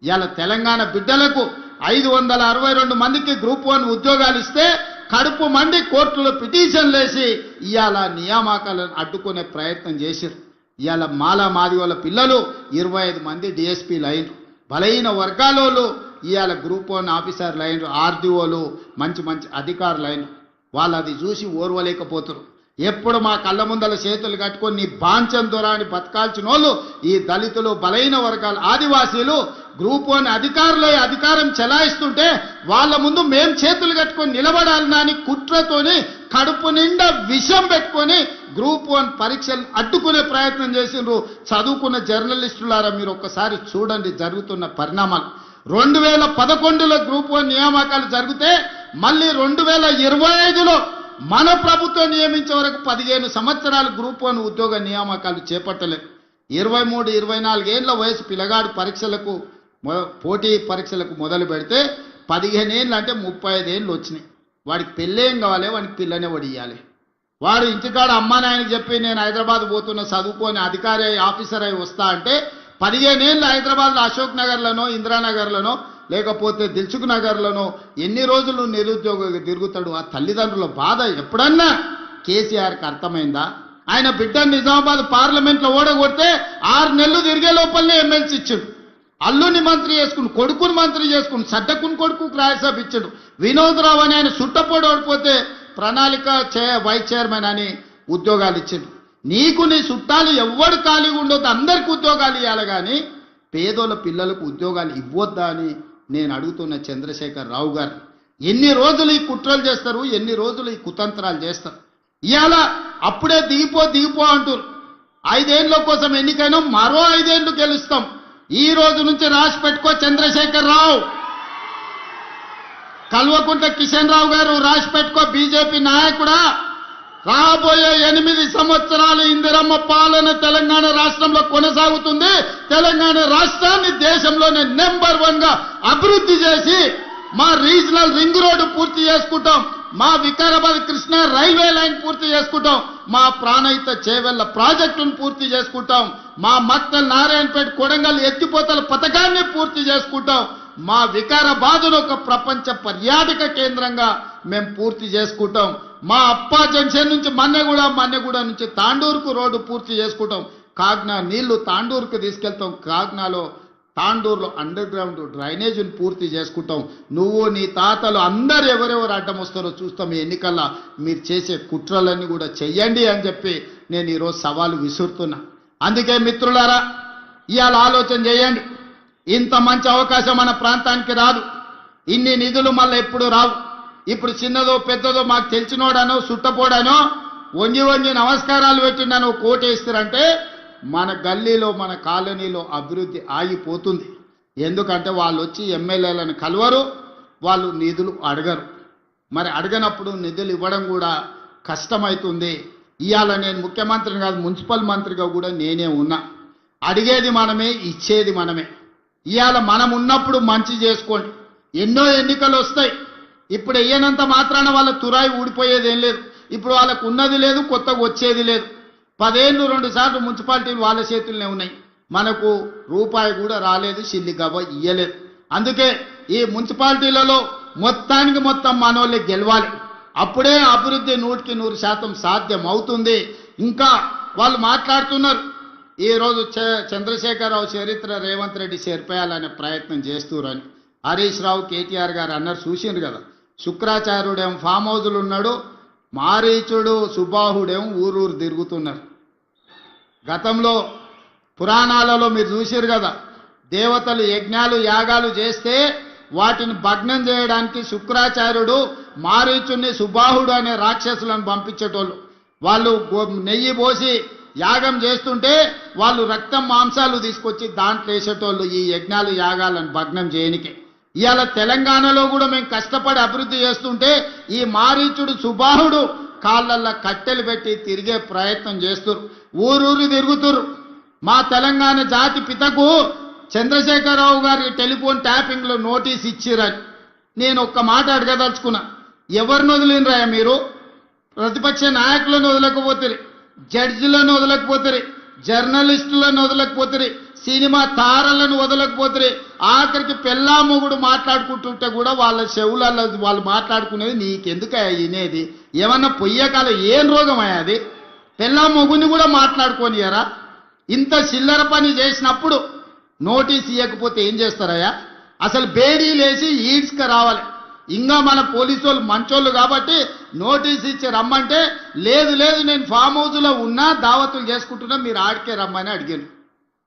ఇవాళ తెలంగాణ బిడ్డలకు 562 మందికి గ్రూప్ 1 ఉద్యోగాలు ఇస్తే కడుపు మంది కోర్టులో పిటిషన్లు వేసి ఇవాళ నియామకాలను అడ్డుకునే ప్రయత్నం చేసిరు. ఇవాళ మాలా మాదిగోళ్ళ పిల్లలు 25 మంది డిఎస్పీలు అయినరు. బలహీన వర్గాలోళ్ళు ఇవాళ గ్రూప్ 1 ఆఫీసర్లు అయినరు, ఆర్డీఓలు మంచి అధికారులు అయినరు. వాళ్ళు అది చూసి ఓర్వలేకపోతారు. ఎప్పుడు మా కళ్ళ ముందల చేతులు కట్టుకొని నీ బాంచం దొరాని బతకాల్సిన వాళ్ళు ఈ దళితులు, బలహీన వర్గాలు, ఆదివాసీలు గ్రూప్ 1 అధికారులే అధికారం చెలాయిస్తుంటే వాళ్ళ ముందు మేం చేతులు కట్టుకొని నిలబడాలని అని కుట్రతోని కడుపు నిండా విషం పెట్టుకొని గ్రూప్ 1 పరీక్షలు అడ్డుకునే ప్రయత్నం చేసిండ్రు. చదువుకున్న జర్నలిస్టులారా, మీరు ఒక్కసారి చూడండి జరుగుతున్న పరిణామాలు. 2011లో గ్రూప్ 1 నియామకాలు జరిగితే మళ్ళీ 2025లో మన ప్రభుత్వం నియమించే వరకు 15 సంవత్సరాలు గ్రూప్ 1 ఉద్యోగ నియామకాలు చేపట్టలేదు. 23-24 ఏళ్ల వయసు పిల్లగాడు పరీక్షలకు పోటీ పరీక్షలకు మొదలు పెడితే 15 ఏళ్ళు అంటే 35 ఏళ్ళు వచ్చినాయి. వాడికి పెళ్ళేం కావాలి, వాడికి పిల్లనే వడియాలి. వాడు ఇంటికాడ అమ్మా నాయనకి చెప్పి నేను హైదరాబాద్ పోతున్న చదువుకొని అధికారి ఆఫీసర్ అయి వస్తా అంటే 15 ఏళ్ళు హైదరాబాద్లో అశోక్ నగర్లోనో, ఇందిరానగర్లోనో, లేకపోతే దిల్సుఖ్ నగర్లోనో ఎన్ని రోజులు నిరుద్యోగ తిరుగుతాడు? ఆ తల్లిదండ్రుల బాధ ఎప్పుడన్నా కేసీఆర్కి అర్థమైందా? ఆయన బిడ్డను నిజామాబాద్ పార్లమెంట్లో ఓడగొడితే 6 నెలలు తిరిగే లోపలనే ఎమ్మెల్సీ ఇచ్చాడు. అల్లుని మంత్రి చేసుకుని, కొడుకుని మంత్రి చేసుకుని, సడ్డకుని కొడుకు రాజ్యసభ ఇచ్చాడు. వినోద్ రావు అని ఆయన సుట్టపోడు ఓడిపోతే ప్రణాళిక వైస్ చైర్మన్ అని ఉద్యోగాలు ఇచ్చాడు. నీకు నీ చుట్టాలు ఎవ్వడు ఖాళీగా ఉండొద్దు, అందరికి ఉద్యోగాలు ఇవ్వాలి, కానీ పేదోళ్ళ పిల్లలకు ఉద్యోగాలు ఇవ్వొద్దా అని నేను అడుగుతున్న చంద్రశేఖర్ రావు గారు. ఎన్ని రోజులు ఈ కుట్రలు చేస్తారు, ఎన్ని రోజులు ఈ కుతంత్రాలు చేస్తారు? ఇవాళ అప్పుడే దిగిపో అంటారు. 5 ఏళ్ళ కోసం ఎన్నికైనా మరో 5 ఏళ్ళు గెలుస్తాం. ఈ రోజు నుంచి రాసి పెట్టుకో చంద్రశేఖరరావు. కల్వకుంట్ల కిషన్ రావు గారు రాసి పెట్టుకో, బీజేపీ నాయకుడా. రాబోయే 8 సంవత్సరాలు ఇందిరమ్మ పాలన తెలంగాణ రాష్ట్రంలో కొనసాగుతుంది. తెలంగాణ రాష్ట్రాన్ని దేశంలోనే నెంబర్ 1 గా అభివృద్ధి చేసి మా రీజనల్ రింగ్ రోడ్డు పూర్తి చేసుకుంటాం. మా వికారాబాద్ కృష్ణ రైల్వే లైన్ పూర్తి చేసుకుంటాం. మా ప్రాణహిత చేవెళ్ల ప్రాజెక్టును పూర్తి చేసుకుంటాం. మా మక్తల్ నారాయణపేట కొడంగల్ ఎత్తిపోతల పథకాన్ని పూర్తి చేసుకుంటాం. మా వికారాబాదును ఒక ప్రపంచ పర్యాటక కేంద్రంగా మేము పూర్తి చేసుకుంటాం. మా అప్పా జంక్షన్ నుంచి మన్నెగూడ నుంచి తాండూరుకు రోడ్డు పూర్తి చేసుకుంటాం. కాగ్నా నీళ్లు తాండూరుకు తీసుకెళ్తాం. తాండూరులో అండర్ గ్రౌండ్ డ్రైనేజీని పూర్తి చేసుకుంటాం. నువ్వు నీ తాతలు అందరు ఎవరెవరు అడ్డం వస్తారో చూస్తాం. ఈ ఎన్నికల్లో మీరు చేసే కుట్రలన్నీ కూడా చెయ్యండి అని చెప్పి నేను ఈరోజు సవాలు విసురుతున్నా. అందుకే మిత్రులారా, ఇవాళ ఆలోచన చేయండి. ఇంత మంచి అవకాశం మన ప్రాంతానికి రాదు. ఇన్ని నిధులు మళ్ళీ ఎప్పుడు రావు. ఇప్పుడు చిన్నదో పెద్దదో మాకు తెలిసినోడానో సుట్టపోడానో వంగి నమస్కారాలు పెట్టిండానో కోటేస్తారంటే మన గల్లీలో మన కాలనీలో అభివృద్ధి ఆగిపోతుంది. ఎందుకంటే వాళ్ళు వచ్చి ఎమ్మెల్యేలను కలవరు, వాళ్ళు నిధులు అడగరు. మరి అడగనప్పుడు నిధులు ఇవ్వడం కూడా కష్టమవుతుంది. ఇవాళ నేను ముఖ్యమంత్రిని కాదు, మున్సిపల్ మంత్రిగా కూడా నేనే ఉన్నా. అడిగేది మనమే, ఇచ్చేది మనమే. ఇవాళ మనం ఉన్నప్పుడు మంచి చేసుకోండి. ఎన్నో ఎన్నికలు వస్తాయి. ఇప్పుడు అయ్యనంత మాత్రాన వాళ్ళ తురాయి ఊడిపోయేది ఏం లేదు. ఇప్పుడు వాళ్ళకు ఉన్నది లేదు, కొత్తగా వచ్చేది లేదు. 10 ఏళ్ళు 2 సార్లు మున్సిపాలిటీలు వాళ్ళ చేతుల్లోనే ఉన్నాయి. మనకు రూపాయి కూడా రాలేదు, సిల్లి గవ్వ ఇయ్యలేదు. అందుకే ఈ మున్సిపాలిటీలలో మొత్తానికి మొత్తం మనోళ్ళే గెలవాలి. అప్పుడే అభివృద్ధి 100% సాధ్యం అవుతుంది. ఇంకా వాళ్ళు మాట్లాడుతున్నారు, ఈరోజు చంద్రశేఖరరావు చరిత్ర రేవంత్ రెడ్డి చేర్పేయాలనే ప్రయత్నం చేస్తురని. హరీష్ రావు కేటీఆర్ గారు అన్నారు, చూసిండ్రు కదా. శుక్రాచార్యుడేమో ఫామ్ హౌజులు ఉన్నాడు, మారీచుడు సుబాహుడేమో ఊరూరు తిరుగుతున్నారు. గతంలో పురాణాలలో మీరు చూసిరు కదా, దేవతలు యజ్ఞాలు యాగాలు చేస్తే వాటిని భగ్నం చేయడానికి శుక్రాచార్యుడు మారీచుడిని సుబాహుడు అనే రాక్షసులను పంపించేటోళ్ళు. వాళ్ళు నెయ్యి పోసి యాగం చేస్తుంటే వాళ్ళు రక్తం మాంసాలు తీసుకొచ్చి దాంట్లో వేసేటోళ్ళు ఈ యజ్ఞాలు యాగాలను భగ్నం చేయనికే. ఇవాళ తెలంగాణలో కూడా మేము కష్టపడి అభివృద్ధి చేస్తుంటే ఈ మారీచుడు సుబాహుడు కాళ్ళల్లో కట్టెలు పెట్టి తిరిగే ప్రయత్నం చేస్తున్నారు, ఊరూరు తిరుగుతురు. మా తెలంగాణ జాతి పితకు చంద్రశేఖరరావు గారి టెలిఫోన్ ట్యాపింగ్లో నోటీస్ ఇచ్చిరని నేను ఒక్క మాట అడగదలుచుకున్నా. ఎవరిని వదిలినరాయా మీరు? ప్రతిపక్ష నాయకులను వదలకపోతే, జడ్జిలను వదలకపోతే, జర్నలిస్టులను వదలకపోతే, సినిమా తారలను వదలకపోతే, ఆఖరికి పెళ్ళా మొగుడు మాట్లాడుకుంటుంటే కూడా వాళ్ళ చెవులలో వాళ్ళు మాట్లాడుకునేది నీకెందుకయ్యా వినేది? ఏమన్నా పొయ్యకాల ఏం రోగం అయ్యాది? పెళ్ళా మొగుని కూడా మాట్లాడుకోనియరా? ఇంత చిల్లర పని చేసినప్పుడు నోటీస్ ఇవ్వకపోతే ఏం చేస్తారయ్యా? అసలు బేడీలేసి ఈడ్స్కి రావాలి. ఇంకా మన పోలీసు వాళ్ళు మంచోళ్ళు కాబట్టి నోటీస్ ఇచ్చి రమ్మంటే లేదు నేను ఫామ్ హౌస్లో ఉన్నా దావతులు చేసుకుంటున్నా, మీరు ఆడికే రమ్మని అడిగాను.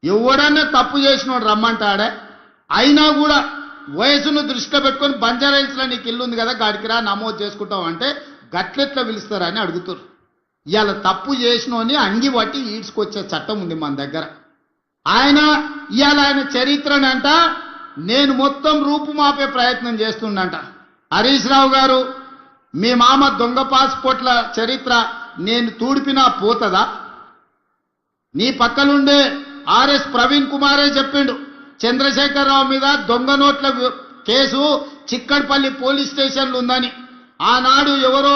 ఎవడన్నా తప్పు చేసినోడు రమ్మంటాడే. అయినా కూడా వయసును దృష్టిలో పెట్టుకొని బంజారాహిల్స్లో నీకు ఇల్లు ఉంది కదా గాడికి రా నమోదు చేసుకుంటావు అంటే గట్లెట్లా పిలుస్తారని అడుగుతారు. ఇవాళ తప్పు చేసినోని అంగి పట్టి ఈడ్చుకొచ్చే చట్టం ఉంది మన దగ్గర. ఇవాళ ఆయన చరిత్రనంట నేను మొత్తం రూపుమాపే ప్రయత్నం చేస్తుండంట. హరీష్ రావు గారు, మీ మామ దొంగ పాస్పోర్ట్ల చరిత్ర నేను తూడిపినా పోతుందా? నీ పక్కలుండే ఆర్ఎస్ ప్రవీణ్ కుమారే చెప్పిండు, చంద్రశేఖరరావు మీద దొంగ నోట్ల కేసు చిక్కడపల్లి పోలీస్ స్టేషన్లు ఉందని. ఆనాడు ఎవరో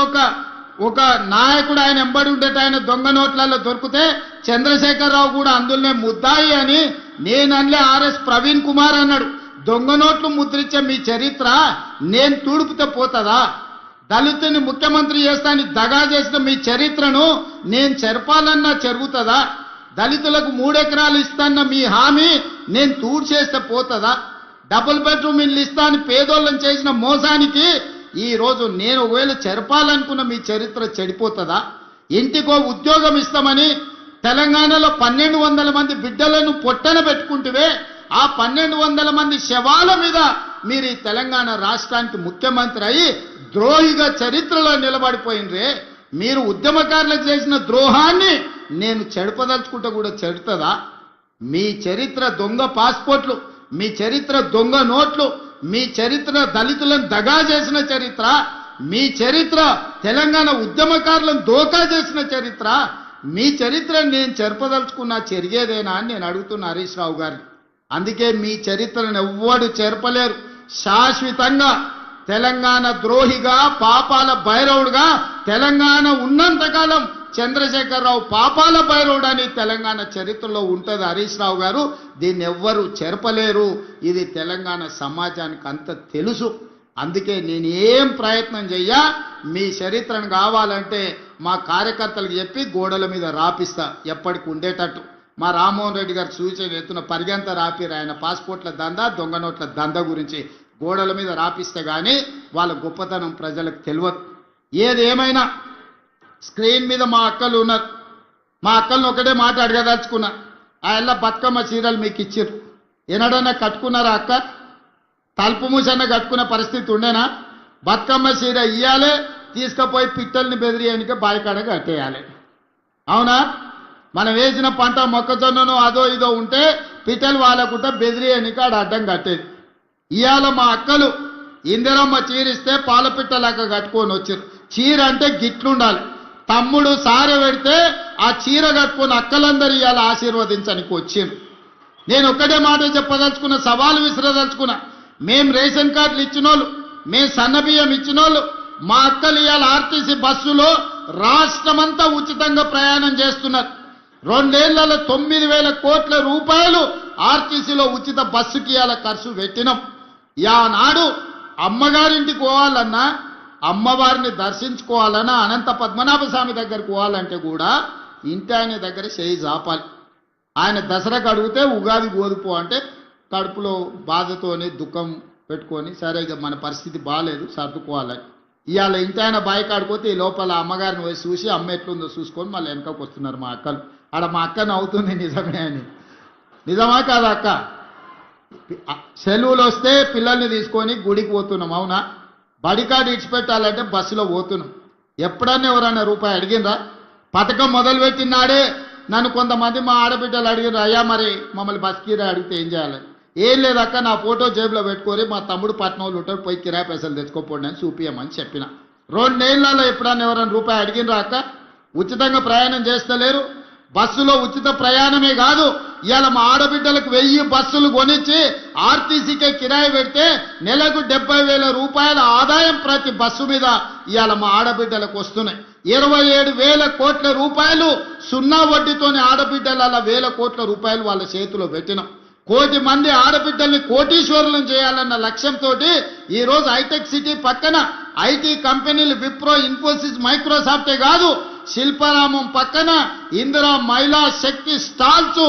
ఒక నాయకుడు ఆయన ఎంబడి ఉండేట ఆయన దొంగ నోట్లలో దొరికితే చంద్రశేఖరరావు కూడా అందులోనే ముద్దాయి అని నేనన్లే ఆర్ఎస్ ప్రవీణ్ కుమార్ అన్నాడు. దొంగ నోట్లు ముద్రించే మీ చరిత్ర నేను తూడుపుతే పోతుందా? దళితుని ముఖ్యమంత్రి చేస్తానని దగా చేసిన మీ చరిత్రను నేను చెరపాలన్నా జరుగుతుందా? దళితులకు 3 ఎకరాలు ఇస్తాన్న మీ హామీ నేను తూడ్చేస్తే పోతుందా? డబుల్ బెడ్రూమ్ ఇల్లు ఇస్తాను పేదోళ్ళని చేసిన మోసానికి ఈ రోజు నేను ఒకవేళ చెరపాలనుకున్న మీ చరిత్ర చెడిపోతుందా? ఇంటికో ఉద్యోగం ఇస్తామని తెలంగాణలో 1200 మంది బిడ్డలను పొట్టన పెట్టుకుంటే ఆ 1200 మంది శవాల మీద మీరు ఈ తెలంగాణ రాష్ట్రానికి ముఖ్యమంత్రి అయి ద్రోహిగా చరిత్రలో నిలబడిపోయినరే. మీరు ఉద్యమకారులకు చేసిన ద్రోహాన్ని నేను చెడపదలుచుకుంటే కూడా చెడుతుందా? మీ చరిత్ర దొంగ పాస్పోర్ట్లు, మీ చరిత్ర దొంగ నోట్లు, మీ చరిత్ర దళితులను దగా చేసిన చరిత్ర, మీ చరిత్ర తెలంగాణ ఉద్యమకారులను దోకా చేసిన చరిత్ర, మీ చరిత్ర నేను చెరపదలుచుకున్నా చెరిగేదేనా అని నేను అడుగుతున్న హరీష్ రావు గారిని. అందుకే మీ చరిత్రను ఎవ్వడు చెరపలేరు. శాశ్వతంగా తెలంగాణ ద్రోహిగా, పాపాల భైరవుడుగా తెలంగాణ ఉన్నంతకాలం చంద్రశేఖరరావు పాపాల భైరవుడు అని తెలంగాణ చరిత్రలో ఉంటుంది హరీష్ రావు గారు. దీన్ని ఎవ్వరు చెరపలేరు. ఇది తెలంగాణ సమాజానికి అంత తెలుసు. అందుకే నేను ఏం ప్రయత్నం చెయ్యా, మీ చరిత్రను కావాలంటే మా కార్యకర్తలకు చెప్పి గోడల మీద రాపిస్తా ఎప్పటికి ఉండేటట్టు. మా రామ్మోహన్ రెడ్డి గారు సూచన ఎత్తున పరిగంత రాపిరు ఆయన పాస్పోర్ట్ల దందా, దొంగ నోట్ల దందా గురించి గోడల మీద రాపిస్తే కానీ వాళ్ళ గొప్పతనం ప్రజలకు తెలియదు. ఏది ఏమైనా స్క్రీన్ మీద మా అక్కలు ఉన్నారు. మా అక్కలను ఒకటే మాట అడగదలుచుకున్నా. ఆ ఎల్ల బతుకమ్మ చీరలు మీకు ఇచ్చిర్రు, ఎన్నడన్నా కట్టుకున్నారా అక్క? తలుపు మూసన్న కట్టుకునే పరిస్థితి ఉండేనా? బతుకమ్మ చీర ఇయ్యాలి, తీసుకుపోయి పిట్టల్ని బెదిరియడానికి బాయికాడ కట్టేయాలి. అవునా? మనం వేసిన పంట మొక్కజొన్నను అదో ఇదో ఉంటే పిట్టలు వాళ్ళకుంటే బెదిరియడానికి ఆడ అడ్డం కట్టేది. ఇవాళ మా అక్కలు ఇందిరమ్మ చీరిస్తే పాలపిట్టలాగా కట్టుకొని వచ్చారు. చీర అంటే గిట్లుండాలి. తమ్ముడు సారె పెడితే ఆ చీర కట్టుకొని అక్కలందరూ ఇవాళ ఆశీర్వదించడానికి వచ్చారు. నేను ఒక్కటే మాట చెప్పదలుచుకున్న, సవాలు విసిరదలుచుకున్నా. మేం రేషన్ కార్డులు ఇచ్చినోళ్ళు, మేం సన్నబియ్యం ఇచ్చినోళ్ళు, మా అక్కలు ఇవాళ ఆర్టీసీ బస్సులో రాష్ట్రమంతా ఉచితంగా ప్రయాణం చేస్తున్నారు. 2 ఏళ్లలో 9,000 కోట్ల రూపాయలు ఆర్టీసీలో ఉచిత బస్సుకి ఇవాళ ఖర్చు పెట్టినాం. నాడు అమ్మగారింటికి పోవాలన్నా, అమ్మవారిని దర్శించుకోవాలన్నా, అనంత పద్మనాభ స్వామి దగ్గరకు పోవాలంటే కూడా ఇంటి ఆయన దగ్గర చేయి జాపాలి. ఆయన దసరాకు అడిగితే ఉగాది గోదుపో అంటే కడుపులో బాధతోని దుఃఖం పెట్టుకొని సరే ఇక మన పరిస్థితి బాగాలేదు సర్దుకోవాలని ఇవాళ ఇంటి ఆయన బాయి కాడిపోతే ఈ లోపల అమ్మగారిని పోయి చూసి అమ్మ ఎట్లుందో చూసుకొని మళ్ళీ వెనకకు వస్తున్నారు మా అక్కలు. ఆడ మా అక్కని అవుతుంది నిజమే అని. నిజమా కాదా అక్క? సెలవులు వస్తే పిల్లల్ని తీసుకొని గుడికి పోతున్నాం. అవునా? బడికాడు ఇడిచిపెట్టాలంటే బస్సులో పోతున్నాం. ఎప్పుడన్నా ఎవరన్నా రూపాయి అడిగినరా? పథకం మొదలుపెట్టినాడే నన్ను కొంతమంది మా ఆడబిడ్డలు అడిగినారు, అయ్యా మరి మమ్మల్ని బస్ కిరాయి అడిగితే ఏం చేయాలి? ఏం లేదక్క, నా ఫోటో జేబులో పెట్టుకొని మా తమ్ముడు పట్నంలో ఉంటాడు, పోయి కిరాయి పైసలు తెచ్చుకోపోండి అని చూపియమని చెప్పిన. 2 ఏళ్లలో ఎప్పుడన్నా ఎవరైనా రూపాయి అడిగినరా అక్క? ఉచితంగా ప్రయాణం చేస్తలేరు. బస్సులో ఉచిత ప్రయాణమే కాదు, ఇవాళ మా ఆడబిడ్డలకు 1000 బస్సులు కొనిచ్చి ఆర్టీసీకే కిరాయి పెడితే నెలకు 70,000 రూపాయల ఆదాయం ప్రతి బస్సు మీద ఇవాళ మా ఆడబిడ్డలకు వస్తున్నాయి. 27,000 కోట్ల రూపాయలు సున్నా వడ్డీతోని ఆడబిడ్డల 1,000 కోట్ల రూపాయలు వాళ్ళ చేతిలో పెట్టినాం. 1 కోటి మంది ఆడబిడ్డల్ని కోటీశ్వరులను చేయాలన్న లక్ష్యంతో ఈ రోజు హైటెక్ సిటీ పక్కన ఐటీ కంపెనీలు విప్రో, ఇన్ఫోసిస్, మైక్రోసాఫ్టే కాదు, శిల్పారామం పక్కన ఇందిరా మహిళా శక్తి స్టాల్స్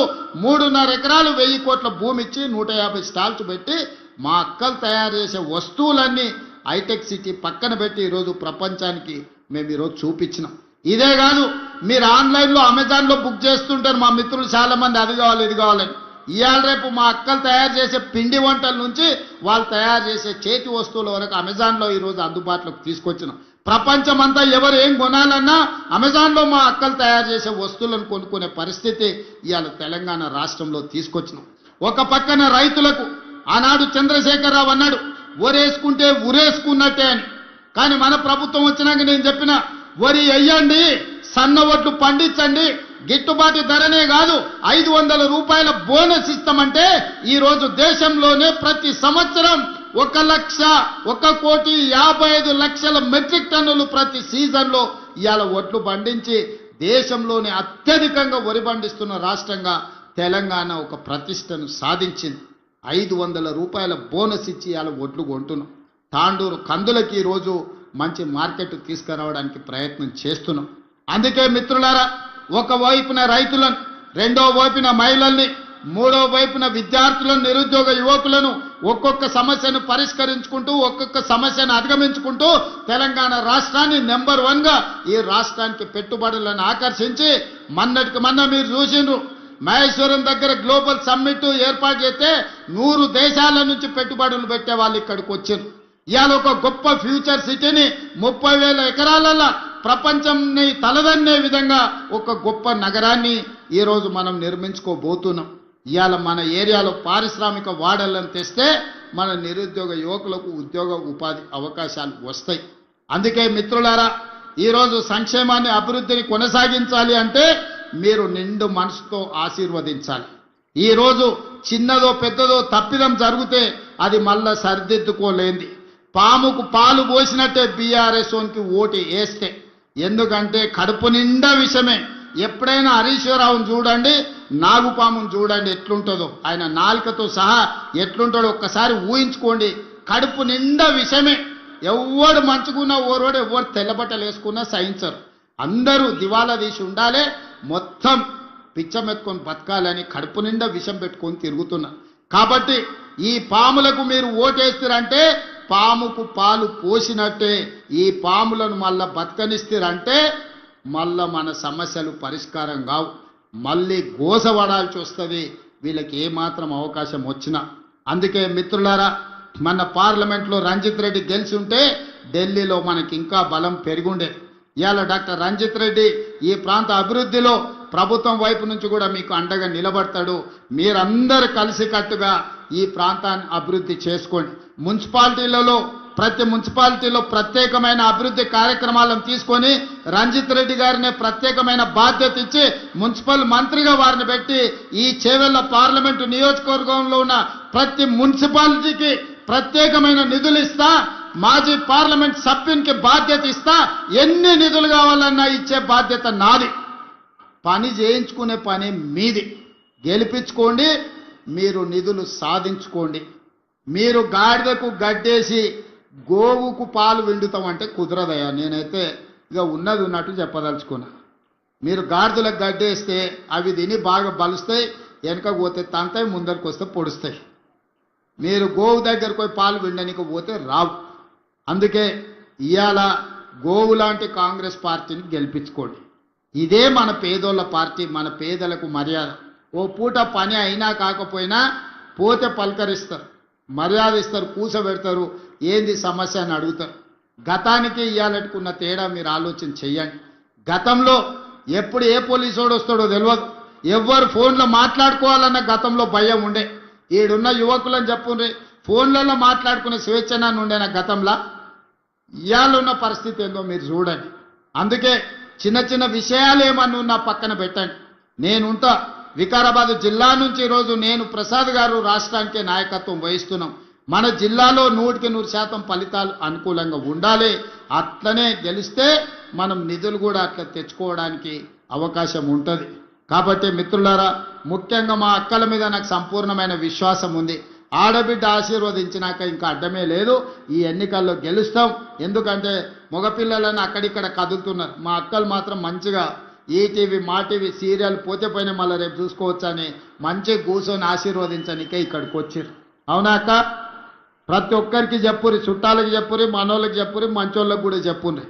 3.5 ఎకరాలు 1000 కోట్ల భూమి ఇచ్చి 150 స్టాల్స్ పెట్టి మా అక్కలు తయారు చేసే వస్తువులన్నీ హైటెక్ సిటీ పక్కన పెట్టి ఈరోజు ప్రపంచానికి మేము ఈరోజు చూపించినాం. ఇదే కాదు, మీరు ఆన్లైన్లో అమెజాన్లో బుక్ చేస్తుంటారు మా మిత్రులు చాలా మంది, అది కావాలి ఇది కావాలని. ఇవాళ రేపు మా అక్కలు తయారు చేసే పిండి వంటల నుంచి వాళ్ళు తయారు చేసే చేతి వస్తువుల వరకు అమెజాన్లో ఈరోజు అందుబాటులోకి తీసుకొచ్చినాం. ప్రపంచమంతా ఎవరు ఏం కొనాలన్నా అమెజాన్లో మా అక్కలు తయారు చేసే వస్తువులను కొనుక్కునే పరిస్థితి ఇవాళ తెలంగాణ రాష్ట్రంలో తీసుకొచ్చినాం. ఒక పక్కన రైతులకు ఆనాడు చంద్రశేఖరరావు అన్నాడు వరేసుకుంటే ఉరేసుకున్నట్టే అని. కానీ మన ప్రభుత్వం వచ్చినాక నేను చెప్పిన వరి వేయండి, సన్న ఒడ్లు పండించండి, గిట్టుబాటు ధరనే కాదు 500 రూపాయల బోనస్ ఇస్తామంటే ఈరోజు దేశంలోనే ప్రతి సంవత్సరం 1,55,00,000 మెట్రిక్ టన్నులు ప్రతి సీజన్లో ఇవాళ ఒడ్లు పండించి దేశంలోనే అత్యధికంగా వరి పండిస్తున్న రాష్ట్రంగా తెలంగాణ ఒక ప్రతిష్టను సాధించింది. 500 రూపాయల బోనస్ ఇచ్చి ఇవాళ ఒడ్లు కొంటున్నాం. తాండూరు కందులకి ఈరోజు మంచి మార్కెట్ తీసుకురావడానికి ప్రయత్నం చేస్తున్నాం. అందుకే మిత్రులారా, ఒక వైపున రైతులను, రెండో వైపున మహిళల్ని, మూడో వైపున విద్యార్థులను, నిరుద్యోగ యువకులను ఒక్కొక్క సమస్యను పరిష్కరించుకుంటూ ఒక్కొక్క సమస్యను అధిగమించుకుంటూ తెలంగాణ రాష్ట్రాన్ని నెంబర్ 1గా ఈ రాష్ట్రానికి పెట్టుబడులను ఆకర్షించి మొన్నటికి మొన్న మీరు చూసిండ్రు మహేశ్వరం దగ్గర గ్లోబల్ సమ్మిట్ ఏర్పాటు చేస్తే 100 దేశాల నుంచి పెట్టుబడులు పెట్టే వాళ్ళు ఇక్కడికి వచ్చారు. ఇవాళ ఒక గొప్ప ఫ్యూచర్ సిటీని 30,000 ఎకరాలలో ప్రపంచంని తలదన్నే విధంగా ఒక గొప్ప నగరాన్ని ఈరోజు మనం నిర్మించుకోబోతున్నాం. ఇవాళ మన ఏరియాలో పారిశ్రామిక వాడలను తెస్తే మన నిరుద్యోగ యువకులకు ఉద్యోగ ఉపాధి అవకాశాలు వస్తాయి. అందుకే మిత్రులారా, ఈరోజు సంక్షేమాన్ని అభివృద్ధిని కొనసాగించాలి అంటే మీరు నిండు మనసుతో ఆశీర్వదించాలి. ఈరోజు చిన్నదో పెద్దదో తప్పిదం జరిగితే అది మళ్ళా సరిదిద్దుకోలేంది. పాముకు పాలు పోసినట్టే బీఆర్ఎస్ ఓన్కి ఓటు వేస్తే, ఎందుకంటే కడుపు నిండా విషమే. ఎప్పుడైనా హరీశ్వరరావును చూడండి, నాగుపామును చూడండి ఎట్లుంటుందో, ఆయన నాలుకతో సహా ఎట్లుంటాడో ఒక్కసారి ఊహించుకోండి. కడుపు నిండా విషమే. ఎవడు మంచుకున్నా ఓరోడు, ఎవరు తెల్లబట్టలు వేసుకున్నా సహించరు. అందరూ దివాలా తీసి ఉండాలి, మొత్తం పిచ్చమెత్తుకొని బతకాలని కడుపు నిండా విషం పెట్టుకొని తిరుగుతున్నా. కాబట్టి ఈ పాములకు మీరు ఓటేస్తారంటే పాముకు పాలు పోసినట్టే. ఈ పాములను మళ్ళా బతకనిస్తారంటే మళ్ళా మన సమస్యలు పరిష్కారం కావు, మళ్ళీ గోసపడాల్సి వస్తుంది వీళ్ళకి ఏమాత్రం అవకాశం వచ్చినా. అందుకే మిత్రులారా, మన పార్లమెంట్లో రంజిత్ రెడ్డి గెలిచి ఉంటే ఢిల్లీలో మనకి ఇంకా బలం పెరిగుండేది. ఇవాళ డాక్టర్ రంజిత్ రెడ్డి ఈ ప్రాంత అభివృద్ధిలో ప్రభుత్వం వైపు నుంచి కూడా మీకు అండగా నిలబడతాడు. మీరందరూ కలిసికట్టుగా ఈ ప్రాంతాన్ని అభివృద్ధి చేసుకోండి. మున్సిపాలిటీలలో ప్రతి మున్సిపాలిటీలో ప్రత్యేకమైన అభివృద్ధి కార్యక్రమాలను తీసుకొని రంజిత్ రెడ్డి గారిని ప్రత్యేకమైన బాధ్యత ఇచ్చి మున్సిపల్ మంత్రిగా వారిని పెట్టి ఈ చేవెళ్ల పార్లమెంటు నియోజకవర్గంలో ఉన్న ప్రతి మున్సిపాలిటీకి ప్రత్యేకమైన నిధులు ఇస్తా, మాజీ పార్లమెంట్ సభ్యునికి బాధ్యత ఇస్తా, ఎన్ని నిధులు కావాలన్నా ఇచ్చే బాధ్యత నాది. పని చేయించుకునే పని మీది. గెలిపించుకోండి, మీరు నిధులు సాధించుకోండి. మీరు గాడిదకు గడ్డేసి గోవుకు పాలు విండుతామంటే కుదరదయ్యా. నేనైతే ఇక ఉన్నది ఉన్నట్టు చెప్పదలుచుకున్నా. మీరు గాడిదలకు గడ్డేస్తే అవి తిని బాగా బలుస్తాయి, వెనక పోతే తంతాయి, ముందరికి వస్తే పొడుస్తాయి. మీరు గోవు దగ్గరకు పోయి పాలు విండనికి పోతే రావు. అందుకే ఇవాళ గోవు లాంటి కాంగ్రెస్ పార్టీని గెలిపించుకోండి. ఇదే మన పేదోళ్ళ పార్టీ, మన పేదలకు మర్యాద. ఓ పూట పని అయినా కాకపోయినా పోతే పలకరిస్తారు, మర్యాద ఇస్తారు, కూసబెడతారు, ఏంది సమస్య అని అడుగుతారు. గతానికి ఇయ్యాలట్టుకున్న తేడా మీరు ఆలోచన చెయ్యండి. గతంలో ఎప్పుడు ఏ పోలీసోడు వస్తాడో తెలియదు, ఎవ్వరు ఫోన్లో మాట్లాడుకోవాలన్న గతంలో భయం ఉండే. ఈడున్న యువకులని చెప్పుండ్రి, ఫోన్లలో మాట్లాడుకునే స్వేచ్ఛనాన్ని ఉండేనా గతంలో? ఇవాళ ఉన్న పరిస్థితి ఏందో మీరు చూడండి. అందుకే చిన్న చిన్న విషయాలు ఏమన్నా ఉన్నా పక్కన పెట్టండి. నేనుంటా. వికారాబాద్ జిల్లా నుంచి ఈరోజు నేను ప్రసాద్ గారు రాష్ట్రానికే నాయకత్వం వహిస్తున్నాం. మన జిల్లాలో 100% ఫలితాలు అనుకూలంగా ఉండాలి. అట్లనే గెలిస్తే మనం నిధులు కూడా అట్లా తెచ్చుకోవడానికి అవకాశం ఉంటుంది. కాబట్టి మిత్రులారా, ముఖ్యంగా మా అక్కల మీద నాకు సంపూర్ణమైన విశ్వాసం ఉంది. ఆడబిడ్డ ఆశీర్వదించినాక ఇంకా అడ్డమే లేదు. ఈ ఎన్నికల్లో గెలుస్తాం. ఎందుకంటే మగపిల్లలను అక్కడిక్కడ కదులుతున్నారు. మా అక్కలు మాత్రం మంచిగా ఈటీవీ మా టీవీ సీరియల్ పోతే పోయినా మళ్ళీ రేపు చూసుకోవచ్చని మంచిగా కూర్చొని ఆశీర్వదించనికే ఇక్కడికి వచ్చారు. అవునా అక్క? ప్రతి ఒక్కరికి చెప్పురి, చుట్టాలకు చెప్పురి, మనోళ్ళకి చెప్పురి, మంచోళ్ళకి కూడా చెప్పుండ్రి.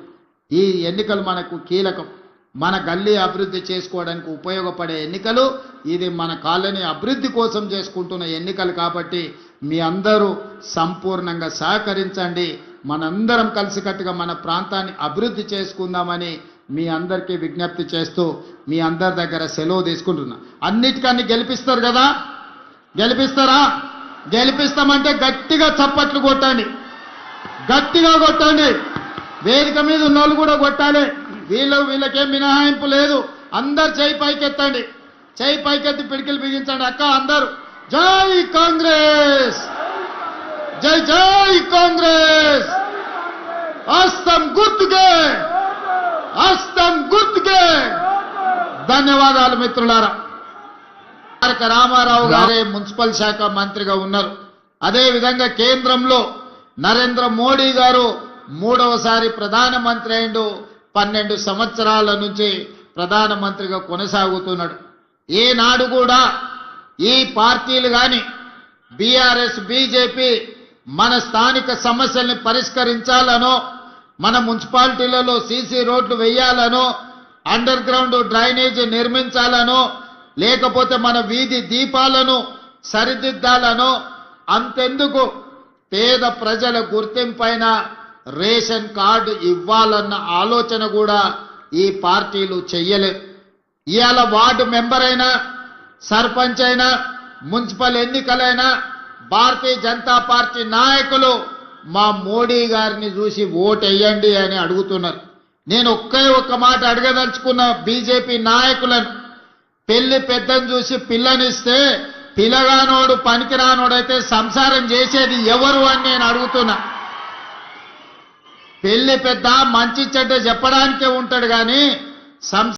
ఈ ఎన్నికలు మనకు కీలకం. మన గల్లీ అభివృద్ధి చేసుకోవడానికి ఉపయోగపడే ఎన్నికలు. ఇది మన కాలనీ అభివృద్ధి కోసం చేసుకుంటున్న ఎన్నికలు. కాబట్టి మీ అందరూ సంపూర్ణంగా సహకరించండి. మనందరం కలిసికట్టుగా మన ప్రాంతాన్ని అభివృద్ధి చేసుకుందామని మీ అందరికీ విజ్ఞప్తి చేస్తూ మీ అందరి దగ్గర సెలవు తీసుకుంటున్నా. అన్నిటికన్నీ గెలిపిస్తారు కదా? గెలిపిస్తారా? గెలిపిస్తామంటే గట్టిగా చప్పట్లు కొట్టండి, గట్టిగా కొట్టండి. వేదిక మీద ఉన్నోళ్ళు కూడా కొట్టాలి. వీళ్ళకేం మినహాయింపు లేదు. అందరు చేయి పైకెత్తండి, చేయి పైకెత్తి పిడికిలు బిగించండి. అక్క అందరూ జై కాంగ్రెస్, జై జై కాంగ్రెస్, హస్తం గుర్తుకే, హస్తం గుర్తుకే. ధన్యవాదాలు మిత్రులారా. తారక రామారావు గారే మున్సిపల్ శాఖ మంత్రిగా ఉన్నారు. అదేవిధంగా కేంద్రంలో నరేంద్ర మోడీ గారు 3వసారి ప్రధానమంత్రి అయిండు. 12 సంవత్సరాల నుంచి ప్రధానమంత్రిగా కొనసాగుతున్నాడు. ఏనాడు కూడా ఈ పార్టీలు కానీ బీఆర్ఎస్ బీజేపీ మన స్థానిక సమస్యల్ని పరిష్కరించాలనో, మన మున్సిపాలిటీలలో సీసీ రోడ్లు వేయాలనో, అండర్ గ్రౌండ్ డ్రైనేజ్ నిర్మించాలనో, లేకపోతే మన వీధి దీపాలను సరిదిద్దాలనో, అంతెందుకు పేద ప్రజల గుర్తింపైన రేషన్ కార్డు ఇవ్వాలన్న ఆలోచన కూడా ఈ పార్టీలు చెయ్యలేదు. ఇవాళ వార్డు మెంబర్ అయినా, సర్పంచ్ అయినా, మున్సిపల్ ఎన్నికలైనా భారతీయ జనతా పార్టీ నాయకులు మా మోడీ గారిని చూసి ఓటేయండి అని అడుగుతున్నారు. నేను ఒక్క మాట అడగదలుచుకున్న బీజేపీ నాయకులను, పెళ్లి పెద్దను చూసి పిల్లనిస్తే పిల్లగానోడు పనికిరానోడైతే సంసారం చేసేది ఎవరు అని నేను అడుగుతున్నా. పెళ్లి పెద్ద మంచి చెడ్డ చెప్పడానికే ఉంటాడు కానీ